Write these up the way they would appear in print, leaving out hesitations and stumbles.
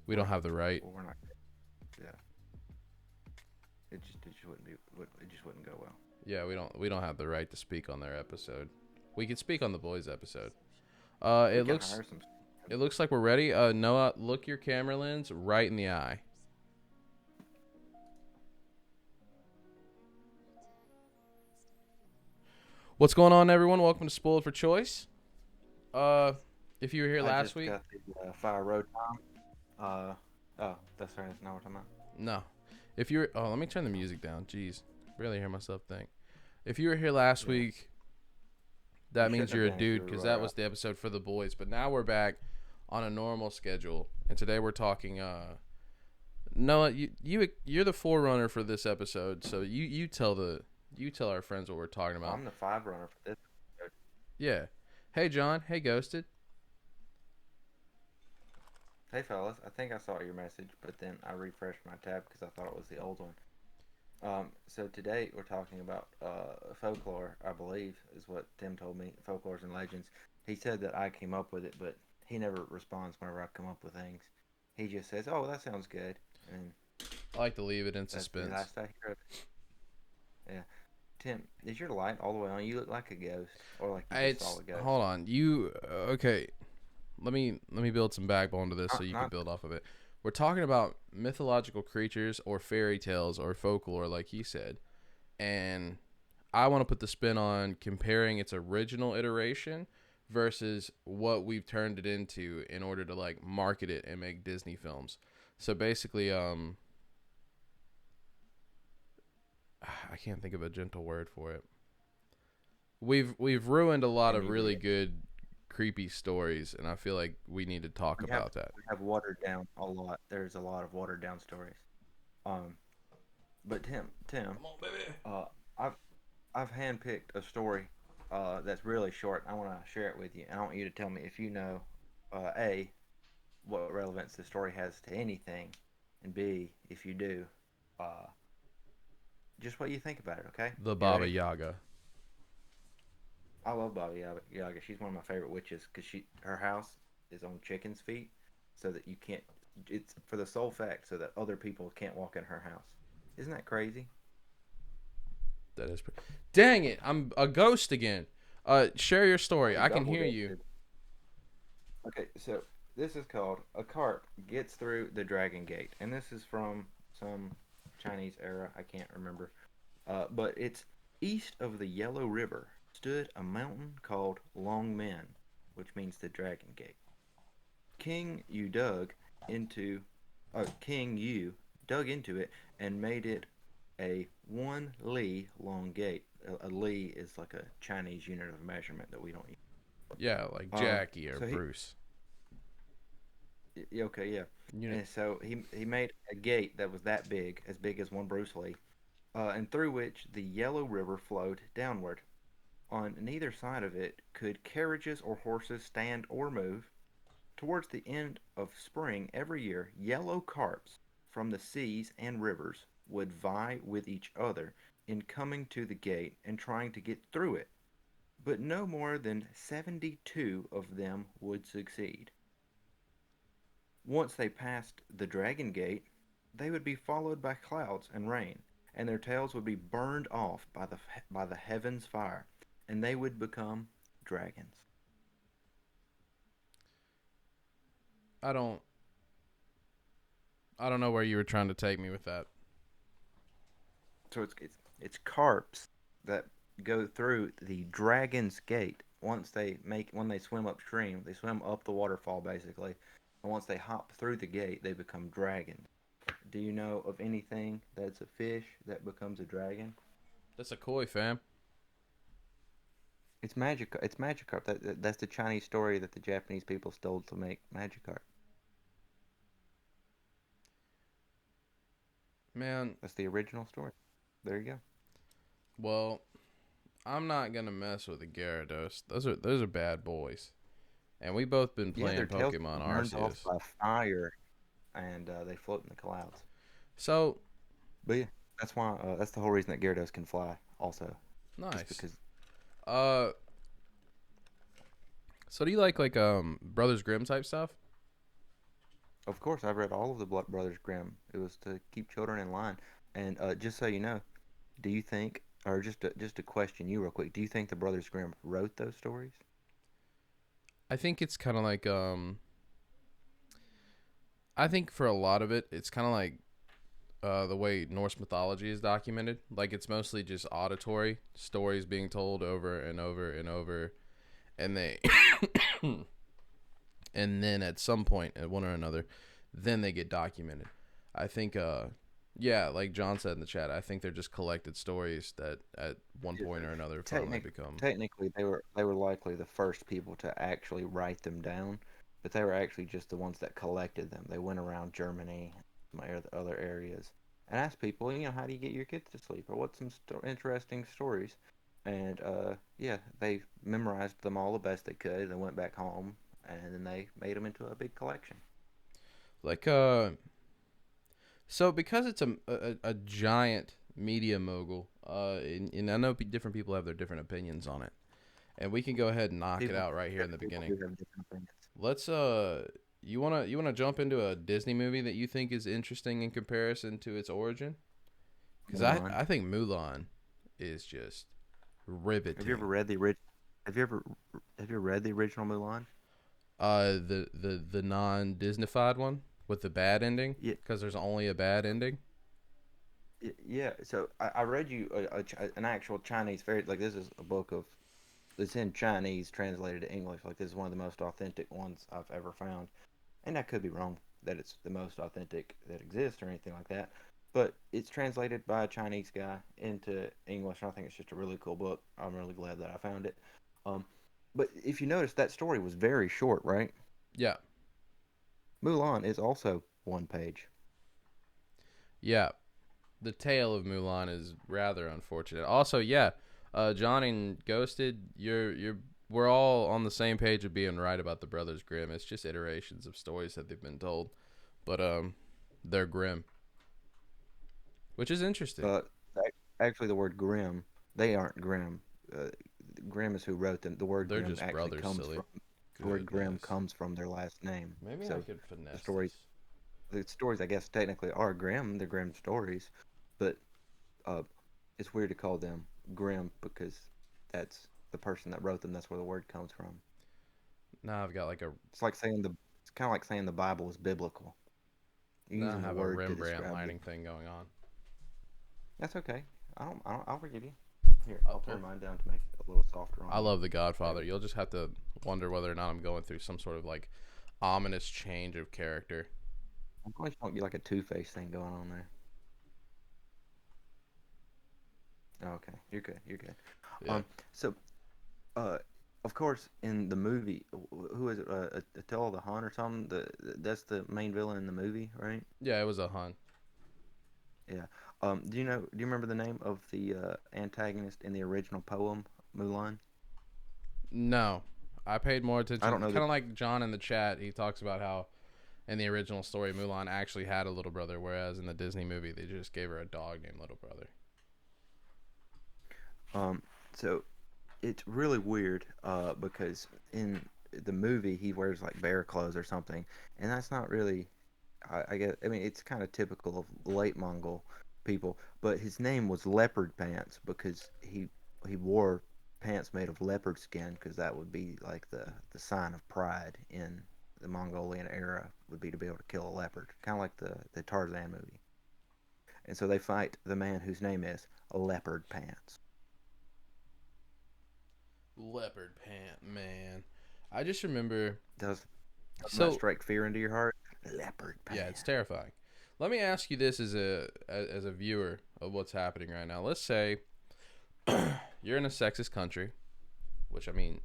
We don't have the right. Well, we're not. Yeah, it just wouldn't be. It just wouldn't go well. Yeah, we don't have the right to speak on their episode. We can speak on the boys' episode. We It can looks hire some. it looks like we're ready. Noah, look your camera lens right in the eye. What's going on, everyone? Welcome to Spoiled for Choice. Uh, if you were here I last just week, got the fire road time. Oh, that's right. That's not what I'm talking about. no. If you were, oh, let me turn the music down. Jeez, barely hear myself think. If you were here last Yeah, week, that you means shouldn't have you're a been if you dude because that were. was the episode for the boys. But now we're back on a normal schedule, and today we're talking. Noah, you're the forerunner for this episode, so you tell our friends what we're talking Well, about. I'm the five runner for this episode. Yeah. Hey John. Hey Ghosted. Hey, fellas. I think I saw your message, but then I refreshed my tab because I thought it was the old one. So today we're talking about folklore, I believe, is what Tim told me. Folklores and legends. He said that I came up with it, but he never responds whenever I come up with things. He just says, "Oh, that sounds good," and I like to leave it in that's the suspense. last I hear of it. Yeah. Tim, is your light all the way on? You look like a ghost, or like you just saw It's a ghost. hold on. You okay? Let me build some backbone to this so you can Not build off of it. We're talking about mythological creatures or fairy tales or folklore, like he said, and I want to put the spin on comparing its original iteration versus what we've turned it into in order to like market it and make Disney films. So basically, I can't think of a gentle word for it. We've ruined a lot of really inebriation. good creepy stories, and I feel like we need to talk We have about that. we have watered down a lot. There's a lot of watered down stories. Um, but Tim, Come on, baby. uh, I've I've handpicked a story, that's really short. I want to share it with you, and I want you to tell me if you know, a, what relevance the story has to anything, and b, if you do, uh, just what you think about it. Okay, The you Baba ready? Yaga. I love Bobby Yaga. She's one of my favorite witches because her house is on chicken's feet, so that you can't. It's for the sole fact so that other people can't walk in her house. Isn't that crazy? That is. Dang it! I'm a ghost again. Share your story. You I can double hear you. ghosted. Okay, so this is called "A Cart Gets Through the Dragon Gate," and this is from some Chinese era. I can't remember, but it's east of the Yellow River stood a mountain called Long Men, which means the Dragon Gate. King Yu dug into King Yu dug into it and made it a 1 li long gate. A li is like a Chinese unit of measurement that we don't use. Yeah, like Um, Jackie or so he Bruce. okay, yeah, Unit. and so he made a gate that was that big, as big as one Bruce Lee, and through which the Yellow River flowed downward. On neither side of it could carriages or horses stand or move. Towards the end of spring every year, yellow carps from the seas and rivers would vie with each other in coming to the gate and trying to get through it, but no more than 72 of them would succeed. Once they passed the Dragon Gate, they would be followed by clouds and rain, and their tails would be burned off by the heavens' fire, and they would become dragons. I don't. I don't know where you were trying to take me with that. So it's carps that go through the Dragon's Gate. When they swim upstream, they swim up the waterfall basically, and once they hop through the gate, they become dragons. Do you know of anything that's a fish that becomes a dragon? That's a koi, fam. It's magic. It's Magikarp. That's the Chinese story that the Japanese people stole to make Magikarp. Man, That's the original story. There you go. well, I'm not gonna mess with the Gyarados. Those are bad boys, and we both been Yeah, their playing tails Pokemon get burned off Arceus. by fire, and they float in the clouds. So But yeah, that's the whole reason that Gyarados can fly. Also, just nice. because. Uh, so do you like Brothers Grimm type stuff? Of course, I've read all of the Brothers Grimm. It was to keep children in line. And just so you know, do you think, or just to question you real quick, do you think the Brothers Grimm wrote those stories? I think it's kind of like I think for a lot of it, it's kind of like the way Norse mythology is documented. Like it's mostly just auditory stories being told over and over and over, and they, and then at some point, at one or another, then they get documented. I think, yeah, like John said in the chat, I think they're just collected stories that at one Yeah. point or another finally Technic become. Technically, they were likely the first people to actually write them down, but they were actually just the ones that collected them. They went around Germany, some other areas, and asked people, how do you get your kids to sleep, or what's some interesting stories, and yeah, they memorized them all the best they could, and went back home, and then they made them into a big collection. Like so because it's a giant media mogul, and I know different people have their different opinions on it, and we can go ahead and knock it People, out right here in the Different people beginning. do have different opinions. Let's you wanna jump into a Disney movie that you think is interesting in comparison to its origin? Because I Mulan. I think Mulan is just Have you ever riveting. read the orig- Have you ever read the original Mulan? The non Disneyfied one with the bad ending, Yeah, because there's only a bad ending. yeah. So I read you an actual Chinese fairy. Like this is a book of it's in Chinese translated to English. Like this is one of the most authentic ones I've ever found. And I could be wrong that it's the most authentic that exists or anything like that. But it's translated by a Chinese guy into English. And I think it's just a really cool book. I'm really glad that I found it. Um, but if you notice, that story was very short, right? Yeah, Mulan is also one page. yeah. The tale of Mulan is rather unfortunate. Also, yeah, John and Ghosted, we're all on the same page of being right about the Brothers Grimm. It's just iterations of stories that they've been told, but they're grim, which is interesting. Uh, Actually, the word grim, they aren't grim. Uh, Grimm is who wrote them. They're just brothers, silly. The word Grimm Goodness. comes from their last name. Maybe I So could the finesse stories, this. the stories, I guess, technically are Grimm. They're Grimm stories, but uh, it's weird to call them Grimm because that's the person that wrote them. That's where the word comes from. Now I've got like a It's kind of like saying the Bible is biblical. You're now I using the have a word to Rembrandt describe the. lining thing going on. That's okay. I'll forgive you. Here, Oh, I'll oh, turn mine down to make it a little softer I on you. love The There Godfather. we go. You'll just have to wonder whether or not I'm going through some sort of like ominous change of character. I'm glad you don't get like a Two-Face thing going on there. Okay, you're good. You're good. Yeah, Um, so, uh, of course, in the movie, who is it? Attila the Hun or something? That's the main villain in the movie, right? yeah, it was a Hun. Yeah. Do you remember the name of the antagonist in the original poem, Mulan? No, I paid more I attention. don't know Kind the of like John in the chat, he talks about how in the original story Mulan actually had a little brother, whereas in the Disney movie they just gave her a dog named Little Brother. so it's really weird because in the movie he wears like bear clothes or something, and that's not really. I guess I mean it's kind of typical of late Mongol people, but his name was Leopard Pants because he wore pants made of leopard skin because that would be like the sign of pride in the Mongolian era would be to be able to kill a leopard, kind of like the Tarzan movie. And so they fight the man whose name is Leopard Pants. Leopard pant, man. I just remember. Doesn't that So strike fear into your heart? Leopard yeah, it's Pants. terrifying. Let me ask you this as a viewer of what's happening right now. Let's say you're in a sexist country, which I mean,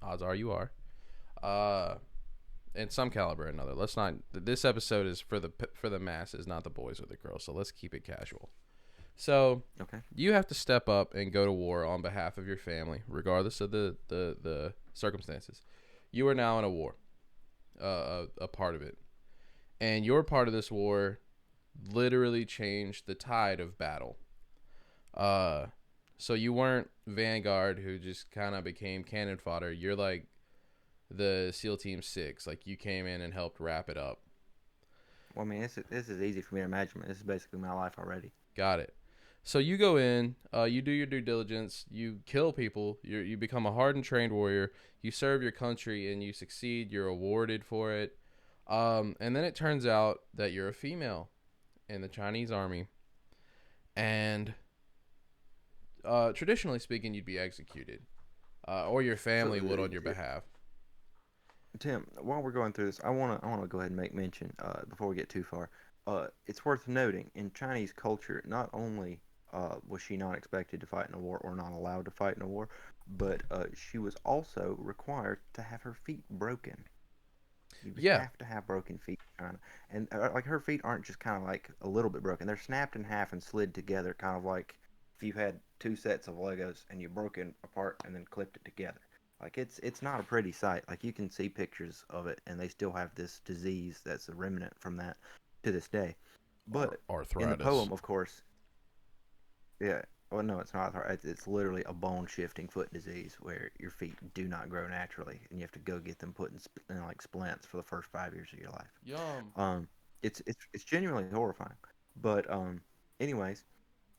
odds are you are. Uh, in some caliber or another. Let's not. This episode is for the masses, not the boys or the girls. So let's keep it casual. So Okay. you have to step up and go to war on behalf of your family, regardless of the circumstances. You are now in a war, a part of it, and your part of this war literally changed the tide of battle. Uh, so you weren't Vanguard who just kind of became cannon fodder. You're like the SEAL Team 6. Like you came in and helped wrap it up. Well, I mean, this is easy for me to imagine. This is basically my life already. Got it. So you go in, you do your due diligence, you kill people, you become a hardened trained warrior, you serve your country, and you succeed. You're awarded for it, and then it turns out that you're a female in the Chinese army, and traditionally speaking, you'd be executed, or your So, family would on your behalf. Tim, while we're going through this, I wanna go ahead and make mention before we get too far. It's worth noting in Chinese culture, not only was she not expected to fight in a war or not allowed to fight in a war, but she was also required to have her feet broken. You Yeah, have to have broken feet in China, and like her feet aren't just kind of like a little bit broken; they're snapped in half and slid together, kind of like if you had two sets of Legos and you broke it apart and then clipped it together. Like it's not a pretty sight. Like you can see pictures of it, and they still have this disease that's a remnant from that to this day. But in the arthritis. poem, of course, yeah. Well, no, it's not. It's literally a bone shifting foot disease where your feet do not grow naturally, and you have to go get them put in like splints for the first 5 years of your life. Yum. Um, it's genuinely horrifying. But anyways,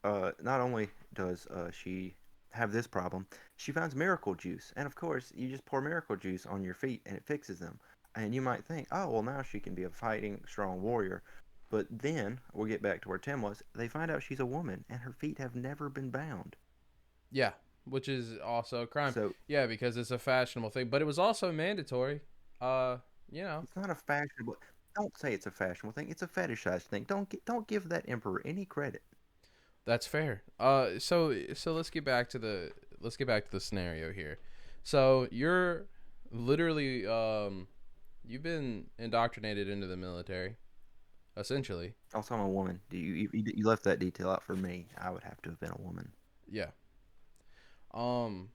not only does she have this problem, she finds miracle juice, and of course, you just pour miracle juice on your feet, and it fixes them. And you might think, oh well, now she can be a fighting strong warrior. But then we'll get back to where Tim was. They find out she's a woman, and her feet have never been bound. Yeah, which is also a crime. So Yeah, because it's a fashionable thing, but it was also mandatory. Uh, you know, it's not a fashionable. Don't say it's a fashionable thing. It's a fetishized thing. Don't give that emperor any credit. that's fair. So let's get back to the scenario here. So you're literally you've been indoctrinated into the military, essentially. Also, I'm a woman. You left that detail out for me? I would have to have been a woman. Yeah. Um,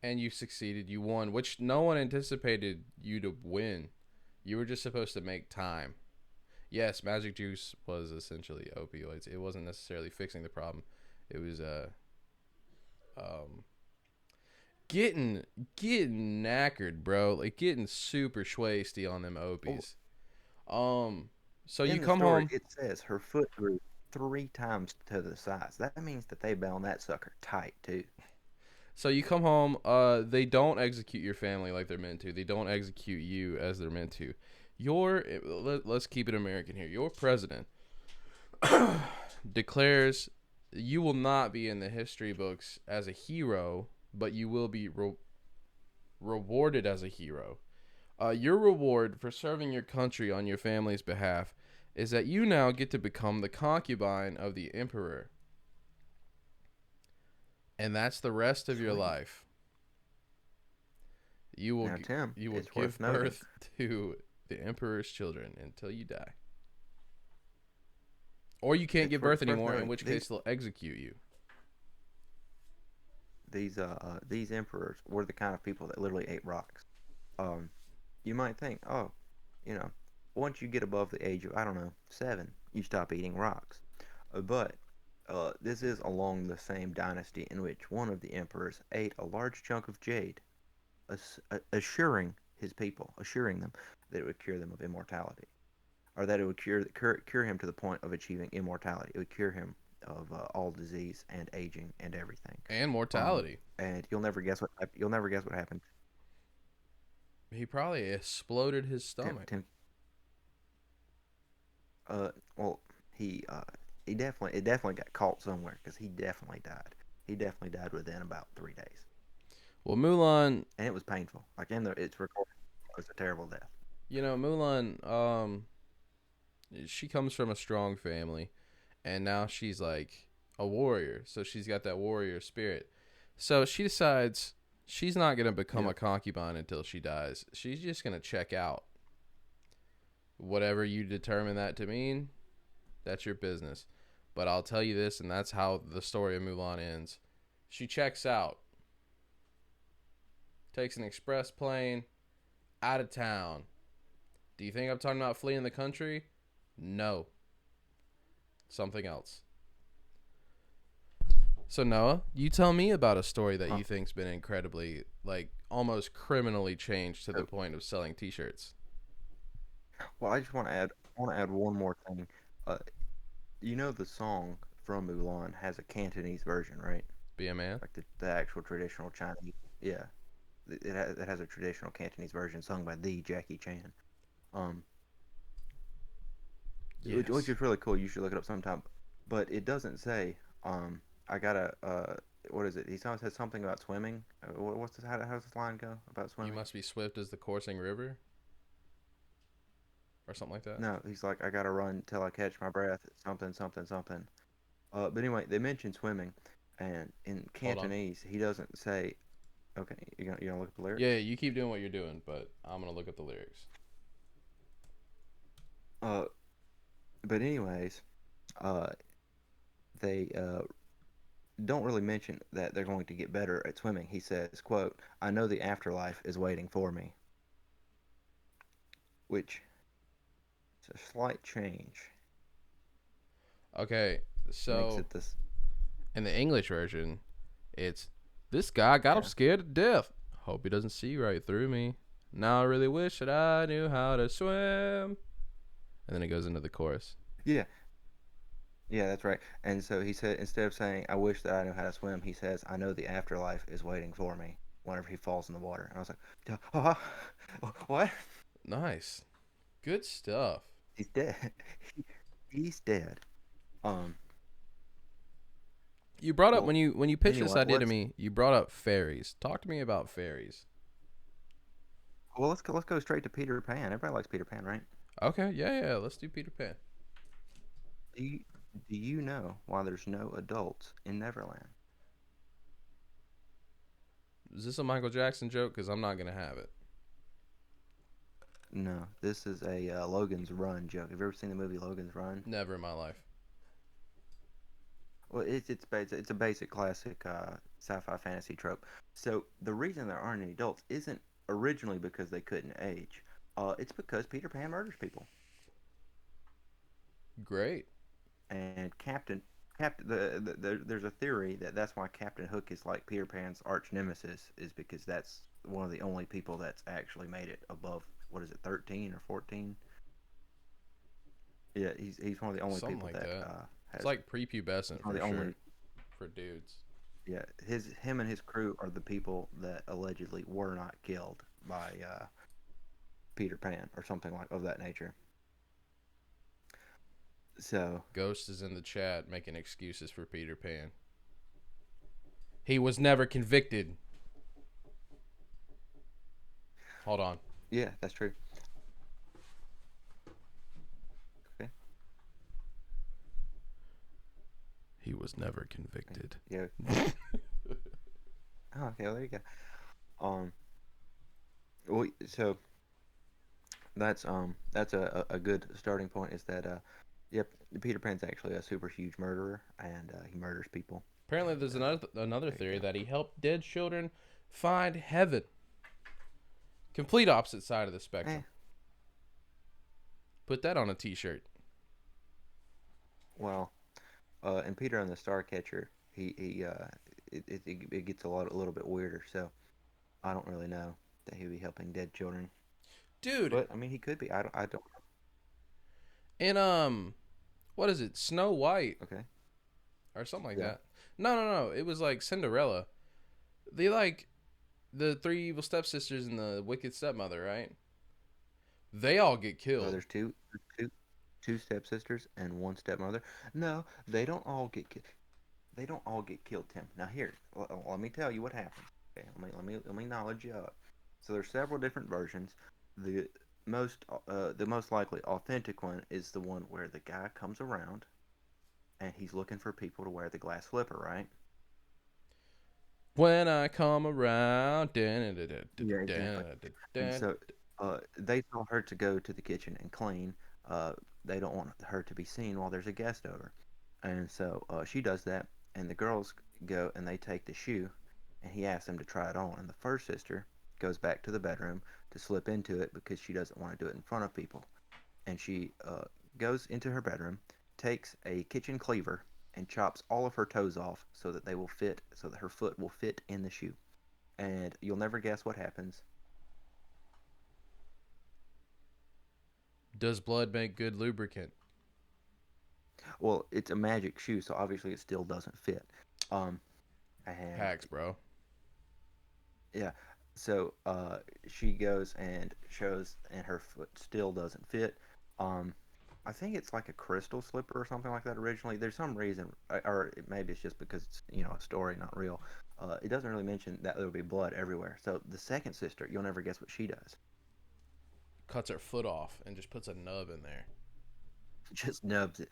and you succeeded. You won, which no one anticipated you to win. You were just supposed to make time. Yes, magic juice was essentially opioids. It wasn't necessarily fixing the problem. It was um getting knackered, bro. Like getting super schwasty on them Oh, opies. Um, so you in the come story, home. it says her foot grew 3 times to the size. That means that they bound that sucker tight too. So you come home. They don't execute your family like they're meant to. They don't execute you as they're meant to. Let's keep it American here. Your president declares you will not be in the history books as a hero, but you will be rewarded as a hero. Your reward for serving your country on your family's behalf is that you now get to become the concubine of the emperor, and that's the rest of your Sweet. life. You will Now, Tim, you will it's worth give noting. birth to the emperor's children until you die, or you can't It's give birth worth anymore, in noting. which These case they'll execute you. these emperors were the kind of people that literally ate rocks. Um, you might think, oh, you know, once you get above the age of I don't know 7, you stop eating rocks. But this is along the same dynasty in which one of the emperors ate a large chunk of jade, assuring his people, assuring them that it would cure them of immortality, or that it would cure him to the point of achieving immortality. It would cure him of all disease and aging and everything. And Um, mortality. and you'll never guess what happened. He probably exploded his Tim, stomach. Tim well, he uh, he definitely it definitely got caught somewhere because he definitely died. He definitely died within about 3 days, Well, Mulan, and it was painful. Like in the it's recorded, it was a terrible death. Mulan, she comes from a strong family, and now she's like a warrior. So she's got that warrior spirit. So she decides she's not gonna become Yep. a concubine until she dies. She's just gonna check out. Whatever you determine that to mean, that's your business. But I'll tell you this, and that's how the story of Mulan ends. She checks out, takes an express plane out of town. Do you think I'm talking about fleeing the country? No. Something else. So Noah, you tell me about a story that Huh. you think's been incredibly, like, almost criminally changed to the So, point of selling T-shirts. well, I just want to add want to add one more thing. Uh, you know the song from Mulan has a Cantonese version, right? Be a man. Like the actual traditional Chinese. Yeah, it has a traditional Cantonese version sung by the Jackie Chan. Um, which Yes. is really cool. You should look it up sometime. But it doesn't say. I gotta. What is it? He always says something about swimming. What's this? How's this line go about You swimming? must be swift as the coursing river, or something like that. No, he's like, I gotta run till I catch my breath. Something, something, something. But anyway, they mention swimming, and in Hold on. Cantonese, he doesn't say. Okay, you gonna look at the Yeah, lyrics? you keep doing what you're doing, but I'm gonna look up the lyrics. Uh, but anyways, uh, they don't really mention that they're going to get better at swimming. He says, "quote I know the afterlife is waiting for me," which is a slight change. Okay, Makes so it this. in the English version, it's this guy got him Yeah, scared to death. Hope he doesn't see right through me. Now I really wish that I knew how to swim. And then it goes into the chorus. yeah, yeah. That's right. And so he said, instead of saying, "I wish that I knew how to swim," he says, "I know the afterlife is waiting for me." Whenever he falls in the water, and I was like, "What? Nice, good stuff. He's dead. He's dead." Um. You brought up Well, when you pitched this anyway, idea to let's me. You brought up fairies. Talk to me about fairies. let's go straight to Peter Pan. Everybody likes Peter Pan, right? Okay, yeah, yeah. Let's do Peter Pan. Do you, do you know why there's no adults in Neverland? Is this a Michael Jackson joke? Because I'm not gonna have it. No, this is a Logan's Run joke. Have you ever seen the movie Logan's Run? Never in my life. Well, it's a basic classic sci-fi fantasy trope. So the reason there aren't any adults isn't originally because they couldn't age. It's because Peter Pan murders people, Great. and there's a theory that that's why Captain Hook is like Peter Pan's arch nemesis, is because that's one of the only people that's actually made it above, what is it, 13 or 14? Yeah, he's one of the only Something people like that that. It's has. like He's prepubescent one for of the sure only. for dudes. Yeah, him and his crew are the people that allegedly were not killed by Peter Pan or something like of that nature. So Ghost is in the chat making excuses for Peter Pan. He was never convicted. Hold on. yeah, that's true. Okay. He was never convicted. Yeah. Oh, okay. Well, there you go. Um. Well, so that's a good starting point. Is that yep, Peter Pan's actually a super huge murderer, and he murders people. Apparently, And there's another there you theory go. that he helped dead children find heaven. Complete opposite side of the Eh. spectrum. Put that on a T-shirt. Well, and Peter and the Starcatcher, it gets a little bit weirder. So I don't really know that he'd be helping dead children, Dude, but I mean he could be. I don't. in what is it? Snow White Okay. or something like Yeah. that. No, no, no. It was like Cinderella. They like the three evil stepsisters and the wicked stepmother, right? They all get killed. There's two stepsisters and one stepmother. No, they don't all get killed, Tim. Now here, let me tell you what happens. Okay, let me knowledge you up. So there's several different versions. The the most likely authentic one is the one where the guy comes around and he's looking for people to wear the glass slipper, right? When I come around, Yeah, exactly. And so they tell her to go to the kitchen and clean. Uh, they don't want her to be seen while there's a guest over. And so she does that, and the girls go and they take the shoe, and he asks them to try it on. And the first sister goes back to the bedroom to slip into it because she doesn't want to do it in front of people. And she goes into her bedroom, takes a kitchen cleaver, and chops all of her toes off so that they will fit, so that her foot will fit in the shoe. And you'll never guess what happens. Does blood make good lubricant? Well, it's a magic shoe, so obviously it still doesn't fit. Um, and Hacks, bro. yeah, so she goes and shows, and her foot still doesn't fit. Um, I think it's like a crystal slipper or something like that originally. There's some reason, or maybe it's just because it's a story, not real. It doesn't really mention that there will be blood everywhere. So the second sister, you'll never guess what she does. Cuts her foot off and just puts a nub in there. Just nubs it.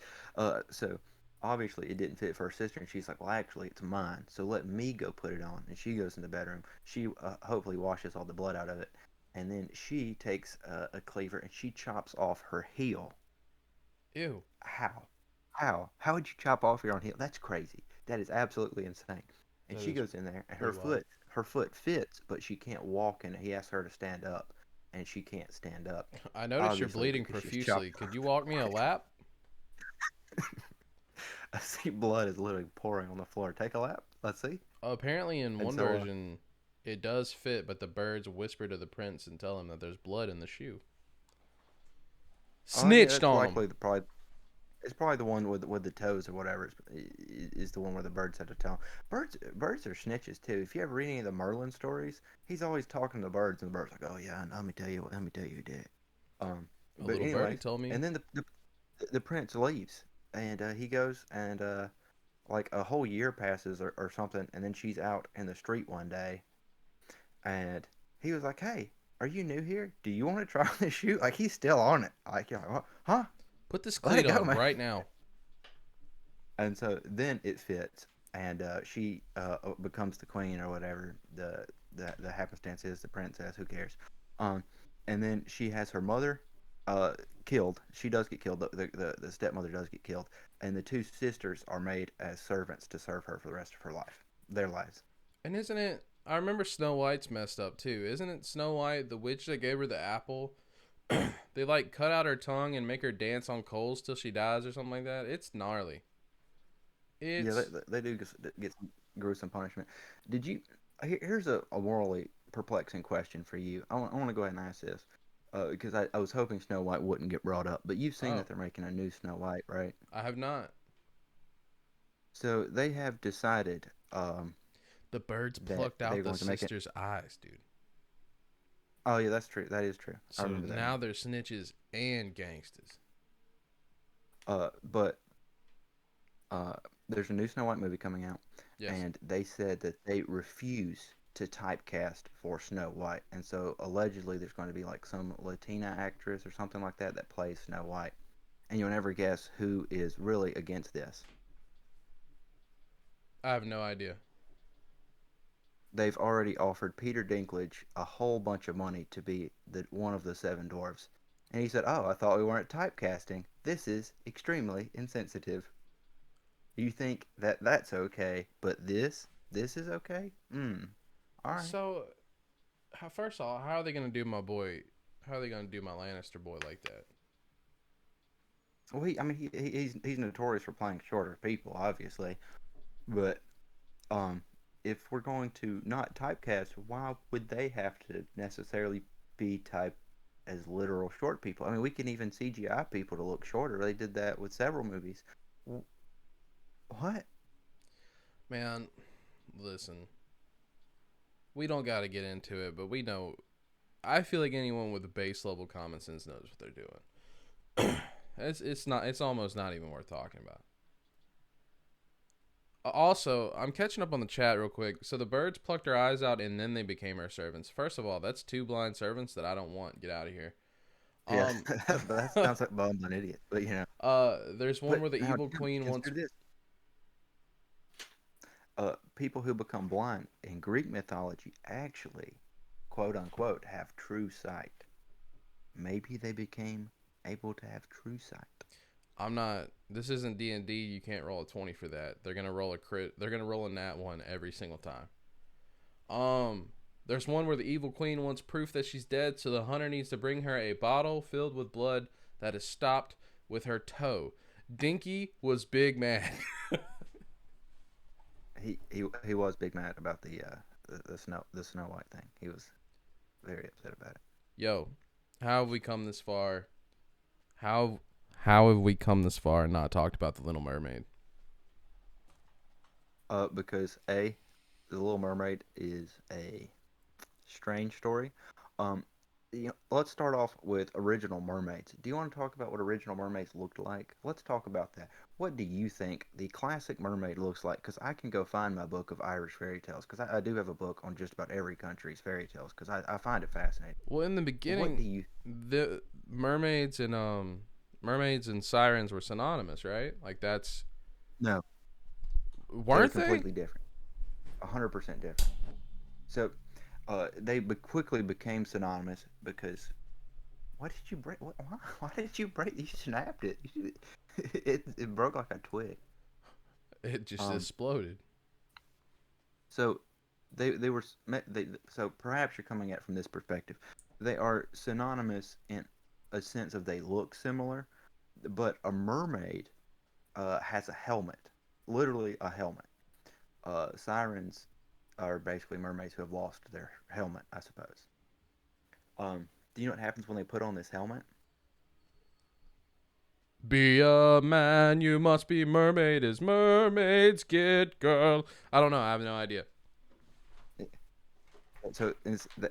So obviously it didn't fit for her sister, and she's like, "Well, actually, it's mine. So let me go put it on." And she goes in the bedroom. She hopefully washes all the blood out of it, and then she takes a cleaver and she chops off her heel. Ew. How? How would you chop off your own heel? That's crazy. That is absolutely insane. And That she is goes in there, and pretty wild. her foot fits, but she can't walk in it. He asks her to stand up, and she can't stand up. I noticed you're Obviously, bleeding because she's chopped. profusely. Could you walk me a lap? I see blood is literally pouring on the floor. Take a lap. Let's see. Apparently, in And one so, version, it does fit, but the birds whisper to the prince and tell him that there's blood in the shoe. oh yeah, Snitched that's on him. likely the probably it's probably the one with the toes or whatever is the one where the birds had to tell. Birds are snitches too. If you ever read any of the Merlin stories, he's always talking to the birds, and the birds like, "Oh yeah, let me tell you who did it." A But little birdie anyways, told me. and then the prince leaves, and he goes and like a whole year passes or something, and then she's out in the street one day, and he was like, "Hey, are you new here? Do you want to try this shoe?" Like he's still on it. Like you're like, "What? Huh? Put this Let cleat it go, on man." right now. And so then it fits, and she becomes the queen or whatever the happenstance is, the princess. Who cares? Um, and then she has her mother uh, killed. She does get killed. The stepmother does get killed, and the two sisters are made as servants to serve her for the rest of her life, their lives. And isn't it? I remember Snow White's messed up too. Isn't it Snow White, the witch that gave her the apple? They like cut out her tongue and make her dance on coals till she dies or something like that. It's gnarly. Yeah, It's they do get some gruesome punishment. Did you? Here's a morally perplexing question for you. I want to go ahead and ask this because I was hoping Snow White wouldn't get brought up, but you've seen oh, that they're making a new Snow White, right? I have not. So they have decided The birds that plucked they're out the going to make it. sister's eyes, dude. Oh yeah, that's true. That is true. I So remember that now now. they're snitches and gangsters. But uh, there's a new Snow White movie coming out, Yes. and they said that they refuse to typecast for Snow White, and so allegedly there's going to be like some Latina actress or something like that that plays Snow White, and you'll never guess who is really against this. I have no idea. They've already offered Peter Dinklage a whole bunch of money to be the one of the seven dwarfs, and he said, "Oh, I thought we weren't typecasting. This is extremely insensitive. You think that that's okay, but this is okay? All right." So, first of all, how are they gonna do my boy? How are they gonna do my Lannister boy like that? Well, I mean, he's notorious for playing shorter people, obviously. But um, if we're going to not typecast, why would they have to necessarily be typed as literal short people? I mean, we can even CGI people to look shorter. They did that with several movies. What? Man, listen, we don't got to get into it, but we know. I feel like anyone with a base level common sense knows what they're doing. It's almost not even worth talking about. Also, I'm catching up on the chat real quick. So the birds plucked her eyes out and then they became her servants. First of all, that's two blind servants that I don't want. Get out of here. Yeah, Um, that sounds like Bum's an idiot. But there's one but where the now evil queen wants. consider this: people who become blind in Greek mythology actually, quote unquote, have true sight. Maybe they became able to have true sight. I'm not. This isn't D&D. You can't roll a 20 for that. They're gonna roll a crit. They're gonna roll a nat one every single time. There's one where the evil queen wants proof that she's dead, so the hunter needs to bring her a bottle filled with blood that is stopped with her toe. Dinky was big mad. He was big mad about the Snow White thing. He was very upset about it. Yo, how have we come this far? How how have we come this far and not talked about the Little Mermaid? Because The Little Mermaid is a strange story. Um, let's start off with original mermaids. Do you want to talk about what original mermaids looked like? Let's talk about that. What do you think the classic mermaid looks like? Because I can go find my book of Irish fairy tales. Because I do have a book on just about every country's fairy tales. Because I find it fascinating. Well, in the What do beginning, you? the mermaids and sirens were synonymous, right? Like that's No, they're weren't they? completely different. 100% different. So, they quickly became synonymous because why did you break? Why did you break? You snapped it. It broke like a twig. It just Um. exploded. So they were so perhaps you're coming at it from this perspective. They are synonymous in a sense of they look similar, but a mermaid has a helmet, literally a helmet. Sirens are basically mermaids who have lost their helmet, I suppose. Do you know what happens when they put on this helmet? Be a man, you must be mermaid as mermaids get girl. I don't know. I have no idea. So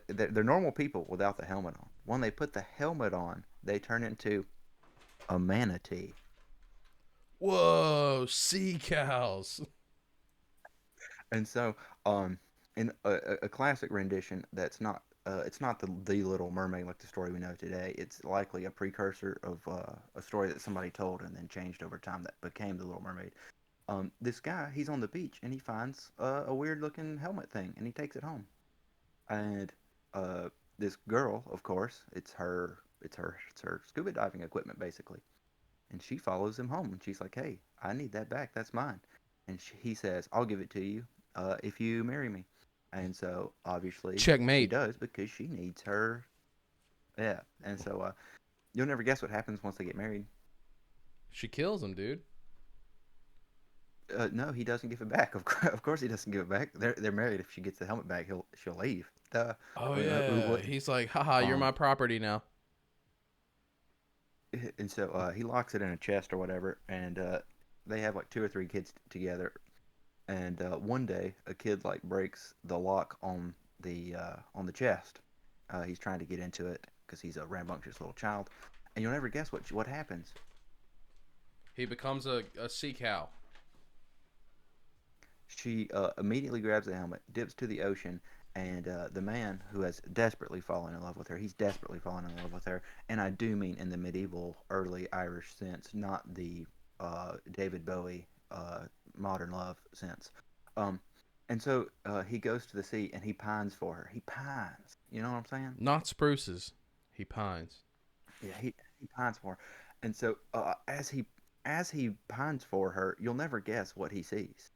they're normal people without the helmet on. When they put the helmet on, they turn into a manatee. Whoa, sea cows. And so, in a classic rendition that's not it's not the Little Mermaid like the story we know today. It's likely a precursor of a story that somebody told and then changed over time that became the Little Mermaid. This guy, he's on the beach and he finds a weird looking helmet thing and he takes it home. And uh, this girl, of course, it's her scuba diving equipment basically. And she follows him home and she's like, "Hey, I need that back. That's mine." And he says, "I'll give it to you if you marry me." And so obviously she Checkmate. does because she needs her. Yeah. And so you'll never guess what happens once they get married. She kills him, dude. No, he doesn't give it back. Of course he doesn't give it back. They're married. If she gets the helmet back, she'll leave. Duh. Oh I mean, who yeah. wouldn't? He's like, haha, you're my Um, property now. and so he locks it in a chest or whatever, and they have like two or three kids together. And one day, a kid like breaks the lock on the chest. He's trying to get into it because he's a rambunctious little child, and you'll never guess what happens. He becomes a sea cow. She immediately grabs the helmet, dips to the ocean, and the man who has desperately fallen in love with her, he's desperately fallen in love with her, and I do mean in the medieval, early Irish sense, not the David Bowie modern love sense. Um, and so he goes to the sea and he pines for her. He pines. You know what I'm saying? Not spruces. He pines. Yeah, he pines for her. And so as he pines for her, you'll never guess what he sees.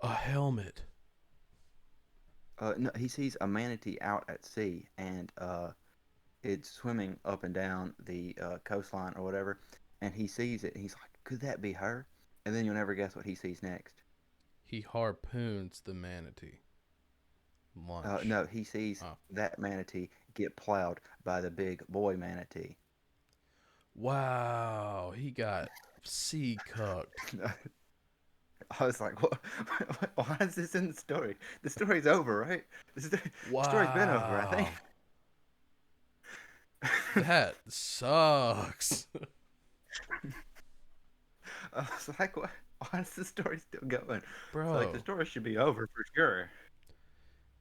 A helmet. No, he sees a manatee out at sea, and it's swimming up and down the coastline or whatever. And he sees it, and he's like, "Could that be her?" And then you'll never guess what he sees next. He harpoons the manatee. Lunch. No, he sees Oh. that manatee get plowed by the big boy manatee. Wow. He got sea cucked. I was like, "What? Why is this in the story? The story's over, right? The story's been over, I think." Wow. That sucks. I was like, "What? Why is the story still going?" It's like the Bro, story should be over for sure.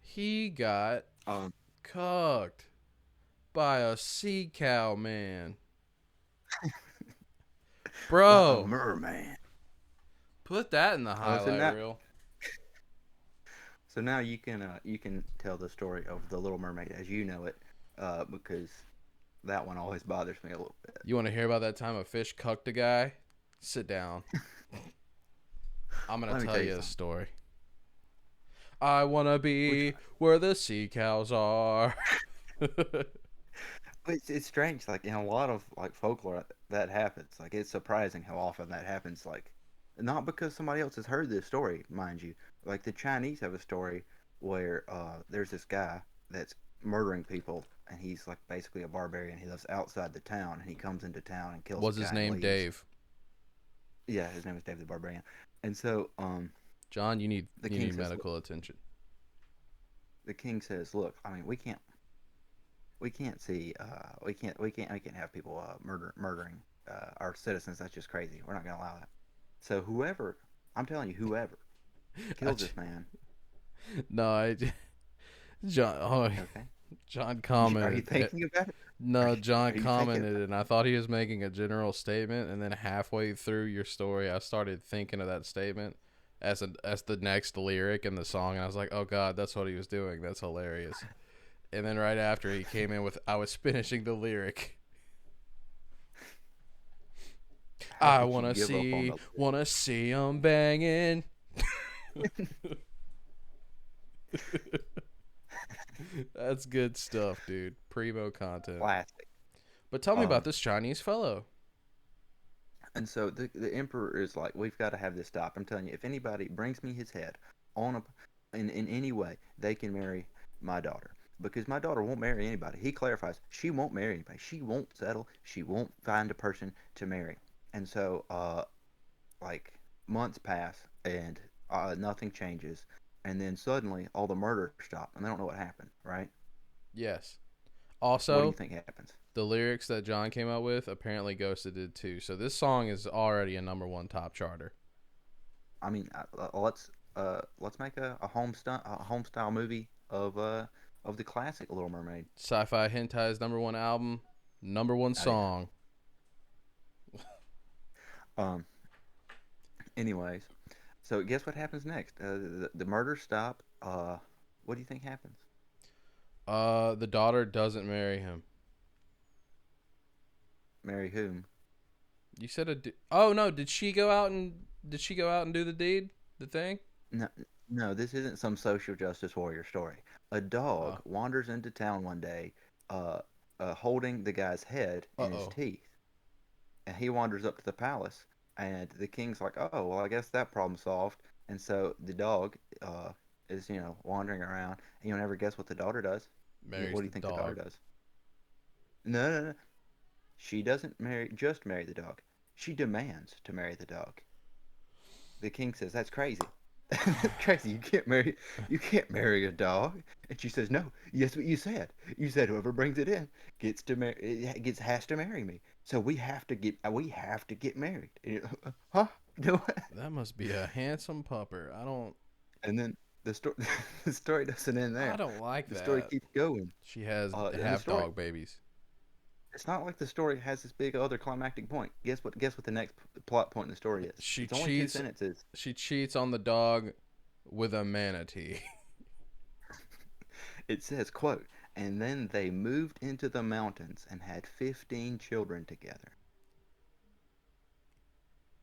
he got Um, cucked by a sea cow man. by a Bro, merman. put that in the So highlight now, reel. you can tell the story of the Little Mermaid as you know it, because that one always bothers me a little bit. You want to hear about that time a fish cucked a guy? Sit down. I'm going Let to me tell tell you you a something. story. I want to Which be where the sea cows are. it's strange. Like in a lot of like folklore, that happens. Like it's surprising how often that happens. Like not because somebody else has heard this story, mind you. Like the Chinese have a story where there's this guy that's murdering people and he's like basically a barbarian. He lives outside the town, and he comes into town and kills a Was his guy and name leaves. Dave? Yeah, his name is David the Barbarian. And so, John, the you king need says, look, medical attention. the king says, look, I mean, we can't see, we can't have people murdering our citizens. That's just crazy. We're not gonna allow that. So whoever, I'm telling you, whoever I kills j- this man, no, John. Oh, okay, John are you commented. thinking about it? No, John Are you thinking commented, about and I thought he was making a general statement, and then halfway through your story, I started thinking of that statement as the next lyric in the song, and I was like, "Oh God, that's what he was doing. That's hilarious." And then right after he came in with, "I was finishing the lyric. it? How I could you give up on the wanna see 'em banging." That's good stuff, dude. Primo content. classic? But tell me about Um, this Chinese fellow. and so the emperor is like, we've got to have this stop. I'm telling you, if anybody brings me his head on in any way, they can marry my daughter. Because my daughter won't marry anybody. He clarifies, she won't marry anybody. She won't settle. She won't find a person to marry. And so, like, months pass and nothing changes. And then suddenly, all the murders stop, and they don't know what happened, right? Yes. What do you Also, think happens? the lyrics that John came up with, apparently Ghosted did too. So this song is already a number one top charter. I mean, let's make a home style movie of the classic Little Mermaid. Sci-Fi Hentai's number one album, number one Oh yeah. song. Um. Anyways, so guess what happens next? The murders stop. What do you think happens? The daughter doesn't marry him. Marry whom? You said oh no, did she go out and do the deed, the thing? No, no. This isn't some social justice warrior story. A dog Oh, wanders into town one day, uh, holding the guy's head in his uh-oh. teeth, and he wanders up to the palace, and the king's like, "Oh, well, I guess that problem's solved." And so the dog is, wandering around, and you'll never guess what the daughter does. Marries What do the you think the daughter dog. does? No, no, no. She doesn't marry the dog. She demands to marry the dog. The king says, "That's crazy. That's crazy. You can't marry a dog." And she says, "No, yes, what you said. You said whoever brings it in has to marry me. So we have to get married." Huh? No. That must be a handsome pupper. And then the story the story doesn't end I there. don't like The story that. keeps going. She has And the half story dog babies. it's not like the story has this big other climactic point. Guess what the next plot point in the story is? She It's only two cheats sentences. she cheats on the dog with a manatee. It says, quote, "And then they moved into the mountains and had 15 children together."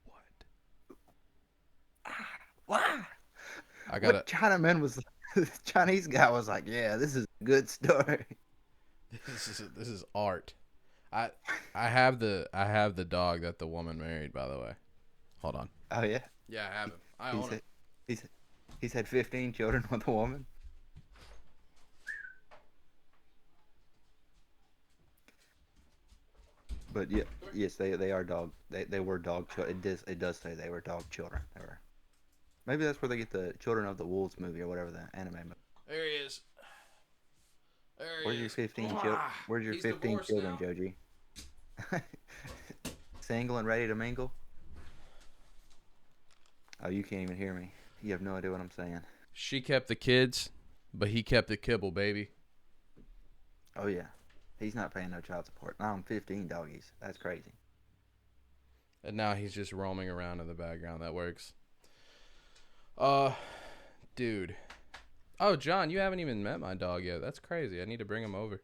What? Wow. I gotta What Chinaman was the Chinese guy was like, "Yeah, this is a good story." this is art. I I have the dog that the woman married, by the way. Hold on. Oh yeah. Yeah, I have him. I He own him. said he's he's had 15 children with a woman. But yeah, yes, they are dog. They were dog children. It does say they were dog children. They were. Maybe that's where they get the Children of the Wolves movie or whatever the anime movie. There he is. There he Where's your is. 15 Mwah! Where's your He's 15 divorced children, now. Joji? Single and ready to mingle? Oh, you can't even hear me. You have no idea what I'm saying. She kept the kids, but he kept the kibble, baby. Oh yeah, he's not paying no child support. Now I'm 15 doggies. That's crazy. And now he's just roaming around in the background. That works. Uh, dude. Oh, John, you haven't even met my dog yet. That's crazy. I need to bring him over.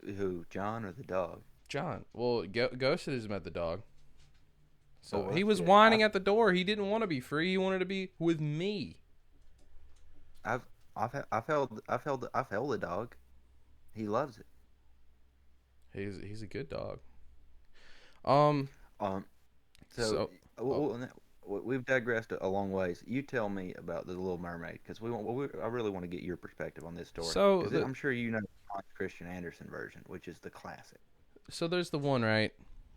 Who, John or the dog? John. Well, Ghosted has met the dog. Oh, So well, he that's was good. whining at the door. He didn't want to be free. He wanted to be with me. I've I've held a dog. He loves it. He's a good dog. Um. Um. So So. what, Oh, what we've digressed a long ways. You tell me about the Little Mermaid because I really want to get your perspective on this story So because the I'm sure you know the Hans Christian Andersen version, which is the classic. so there's the one, right.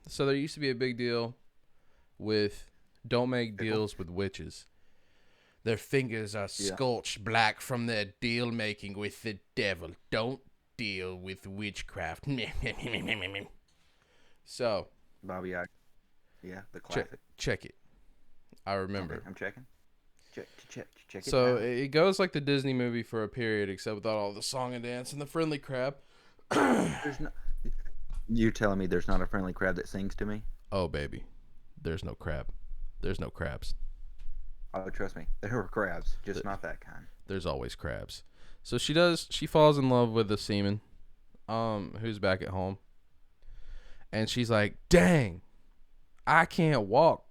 So there used to be a big deal with don't make Pickle. deals with witches. Their fingers are Yeah, scorched black from their deal making with the devil. Don't deal with witchcraft. So Bobby I. Yeah, the check classic. check it. I Okay, remember. I'm checking. Check it So out. it goes like the Disney movie for a period, except without all the song and dance and the friendly crab. There's no. You're telling me there's not a friendly crab that sings to me? Oh baby, there's no crab. There's no crabs. Oh, trust me, there were crabs, just not that kind. There's always crabs. So she does. She falls in love with the seaman, who's back at home, and she's like, "Dang, I can't walk.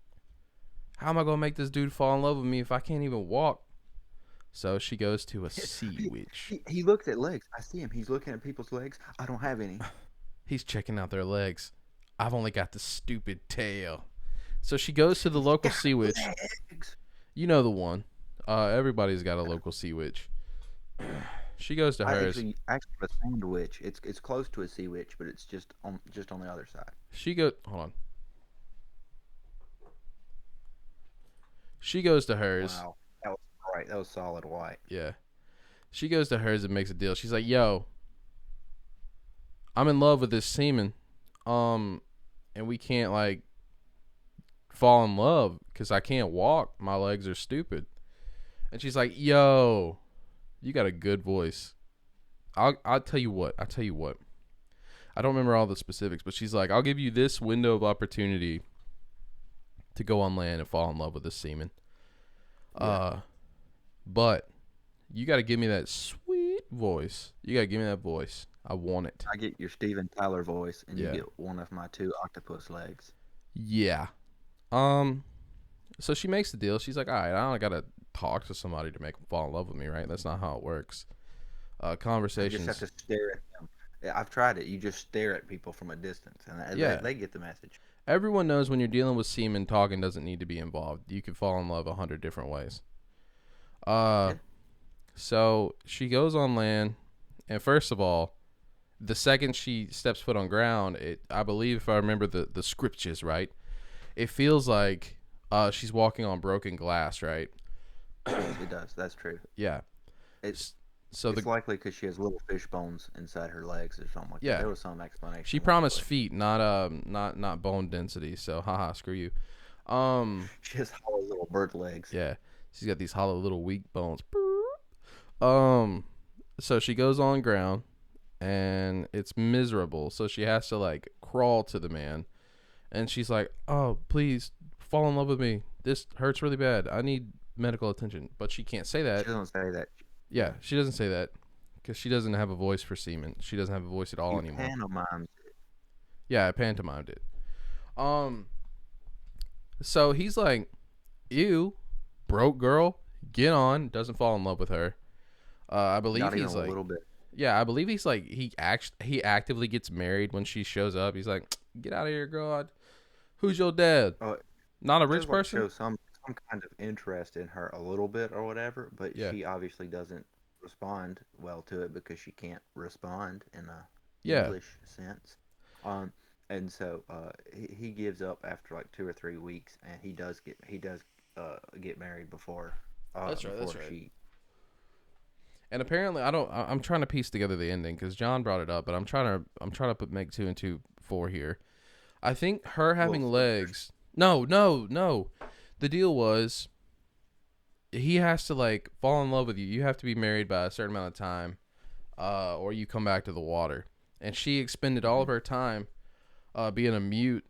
How am I gonna make this dude fall in love with me if I can't even walk?" So she goes to a sea he, witch. he looks at legs. I see him. He's looking at people's legs. I don't have any. He's checking out their legs. I've only got the stupid tail. So she goes to the local Got sea witch. legs. You know the one. Everybody's got a local sea witch. She goes to I hers. actually have a sand witch. It's close to a sea witch, but it's just on the other side. She go. Hold on. She goes to hers. Wow, that was right. That was solid white. Yeah. She goes to hers and makes a deal. She's like, "Yo, I'm in love with this seaman, um, and we can't like fall in love because I can't walk. My legs are stupid." And she's like, "Yo, you got a good voice. I'll tell you what. I'll tell you what. I don't remember all the specifics, but she's like, I'll give you this window of opportunity to go on land and fall in love with this seaman. Yeah. But you got to give me that sweet voice. You got to give me that voice. I want it. I get your Steven Tyler voice, and you Yeah. get one of my two octopus legs. Yeah. So she makes the deal. She's like, all right, I don't got to talk to somebody to make them fall in love with me, right? That's not how it works. I just have Conversations. to stare at them. Yeah, I've tried it. You just stare at people from a distance, and Yeah. they get the message. Everyone knows when you're dealing with seamen, talking doesn't need to be involved. You can fall in love 100 different ways. Uh, Yeah. so she goes on land, and first of all, the second she steps foot on ground, I believe if I remember the scriptures right, it feels like she's walking on broken glass, right? Yes, it does. That's true. Yeah. It's S- So it's likely because she has little fish bones inside her legs or something like that. yeah, There was some explanation she along the promised way. feet, not bone density. So haha, screw you. Um, She has hollow little bird legs. yeah, she's got these hollow little weak bones. Um, so she goes on ground, and it's miserable. So she has to like crawl to the man, and she's like, "Oh, please fall in love with me. This hurts really bad. I need medical attention." But she can't say She that. doesn't say that. Yeah, Yeah. she doesn't say that because she doesn't have a voice for semen. She doesn't have a voice at all She anymore. pantomimes it. Yeah, I pantomimed it. Um, so he's like, "Ew, broke girl, get on." Doesn't fall in love with her. I believe Not even he's a like, little bit. yeah, I believe he's like he actively gets married when she shows up. He's like, "Get out of here, girl. Who's your dad? Oh, Not a does rich like person?" show some kind of interest in her a little bit or whatever, but Yeah, she obviously doesn't respond well to it because she can't respond in a yeah, English sense. Um, and so he gives up after like 2 or 3 weeks, and he does get married that's right, before that's right. she. And apparently, I don't. I'm trying to piece together the ending because John brought it up, but I'm trying to make two and two four here. I think her Well, having legs. No, no, no. The deal was he has to like fall in love with you. You have to be married by a certain amount of time, or you come back to the water. And she expended all of her time being a mute,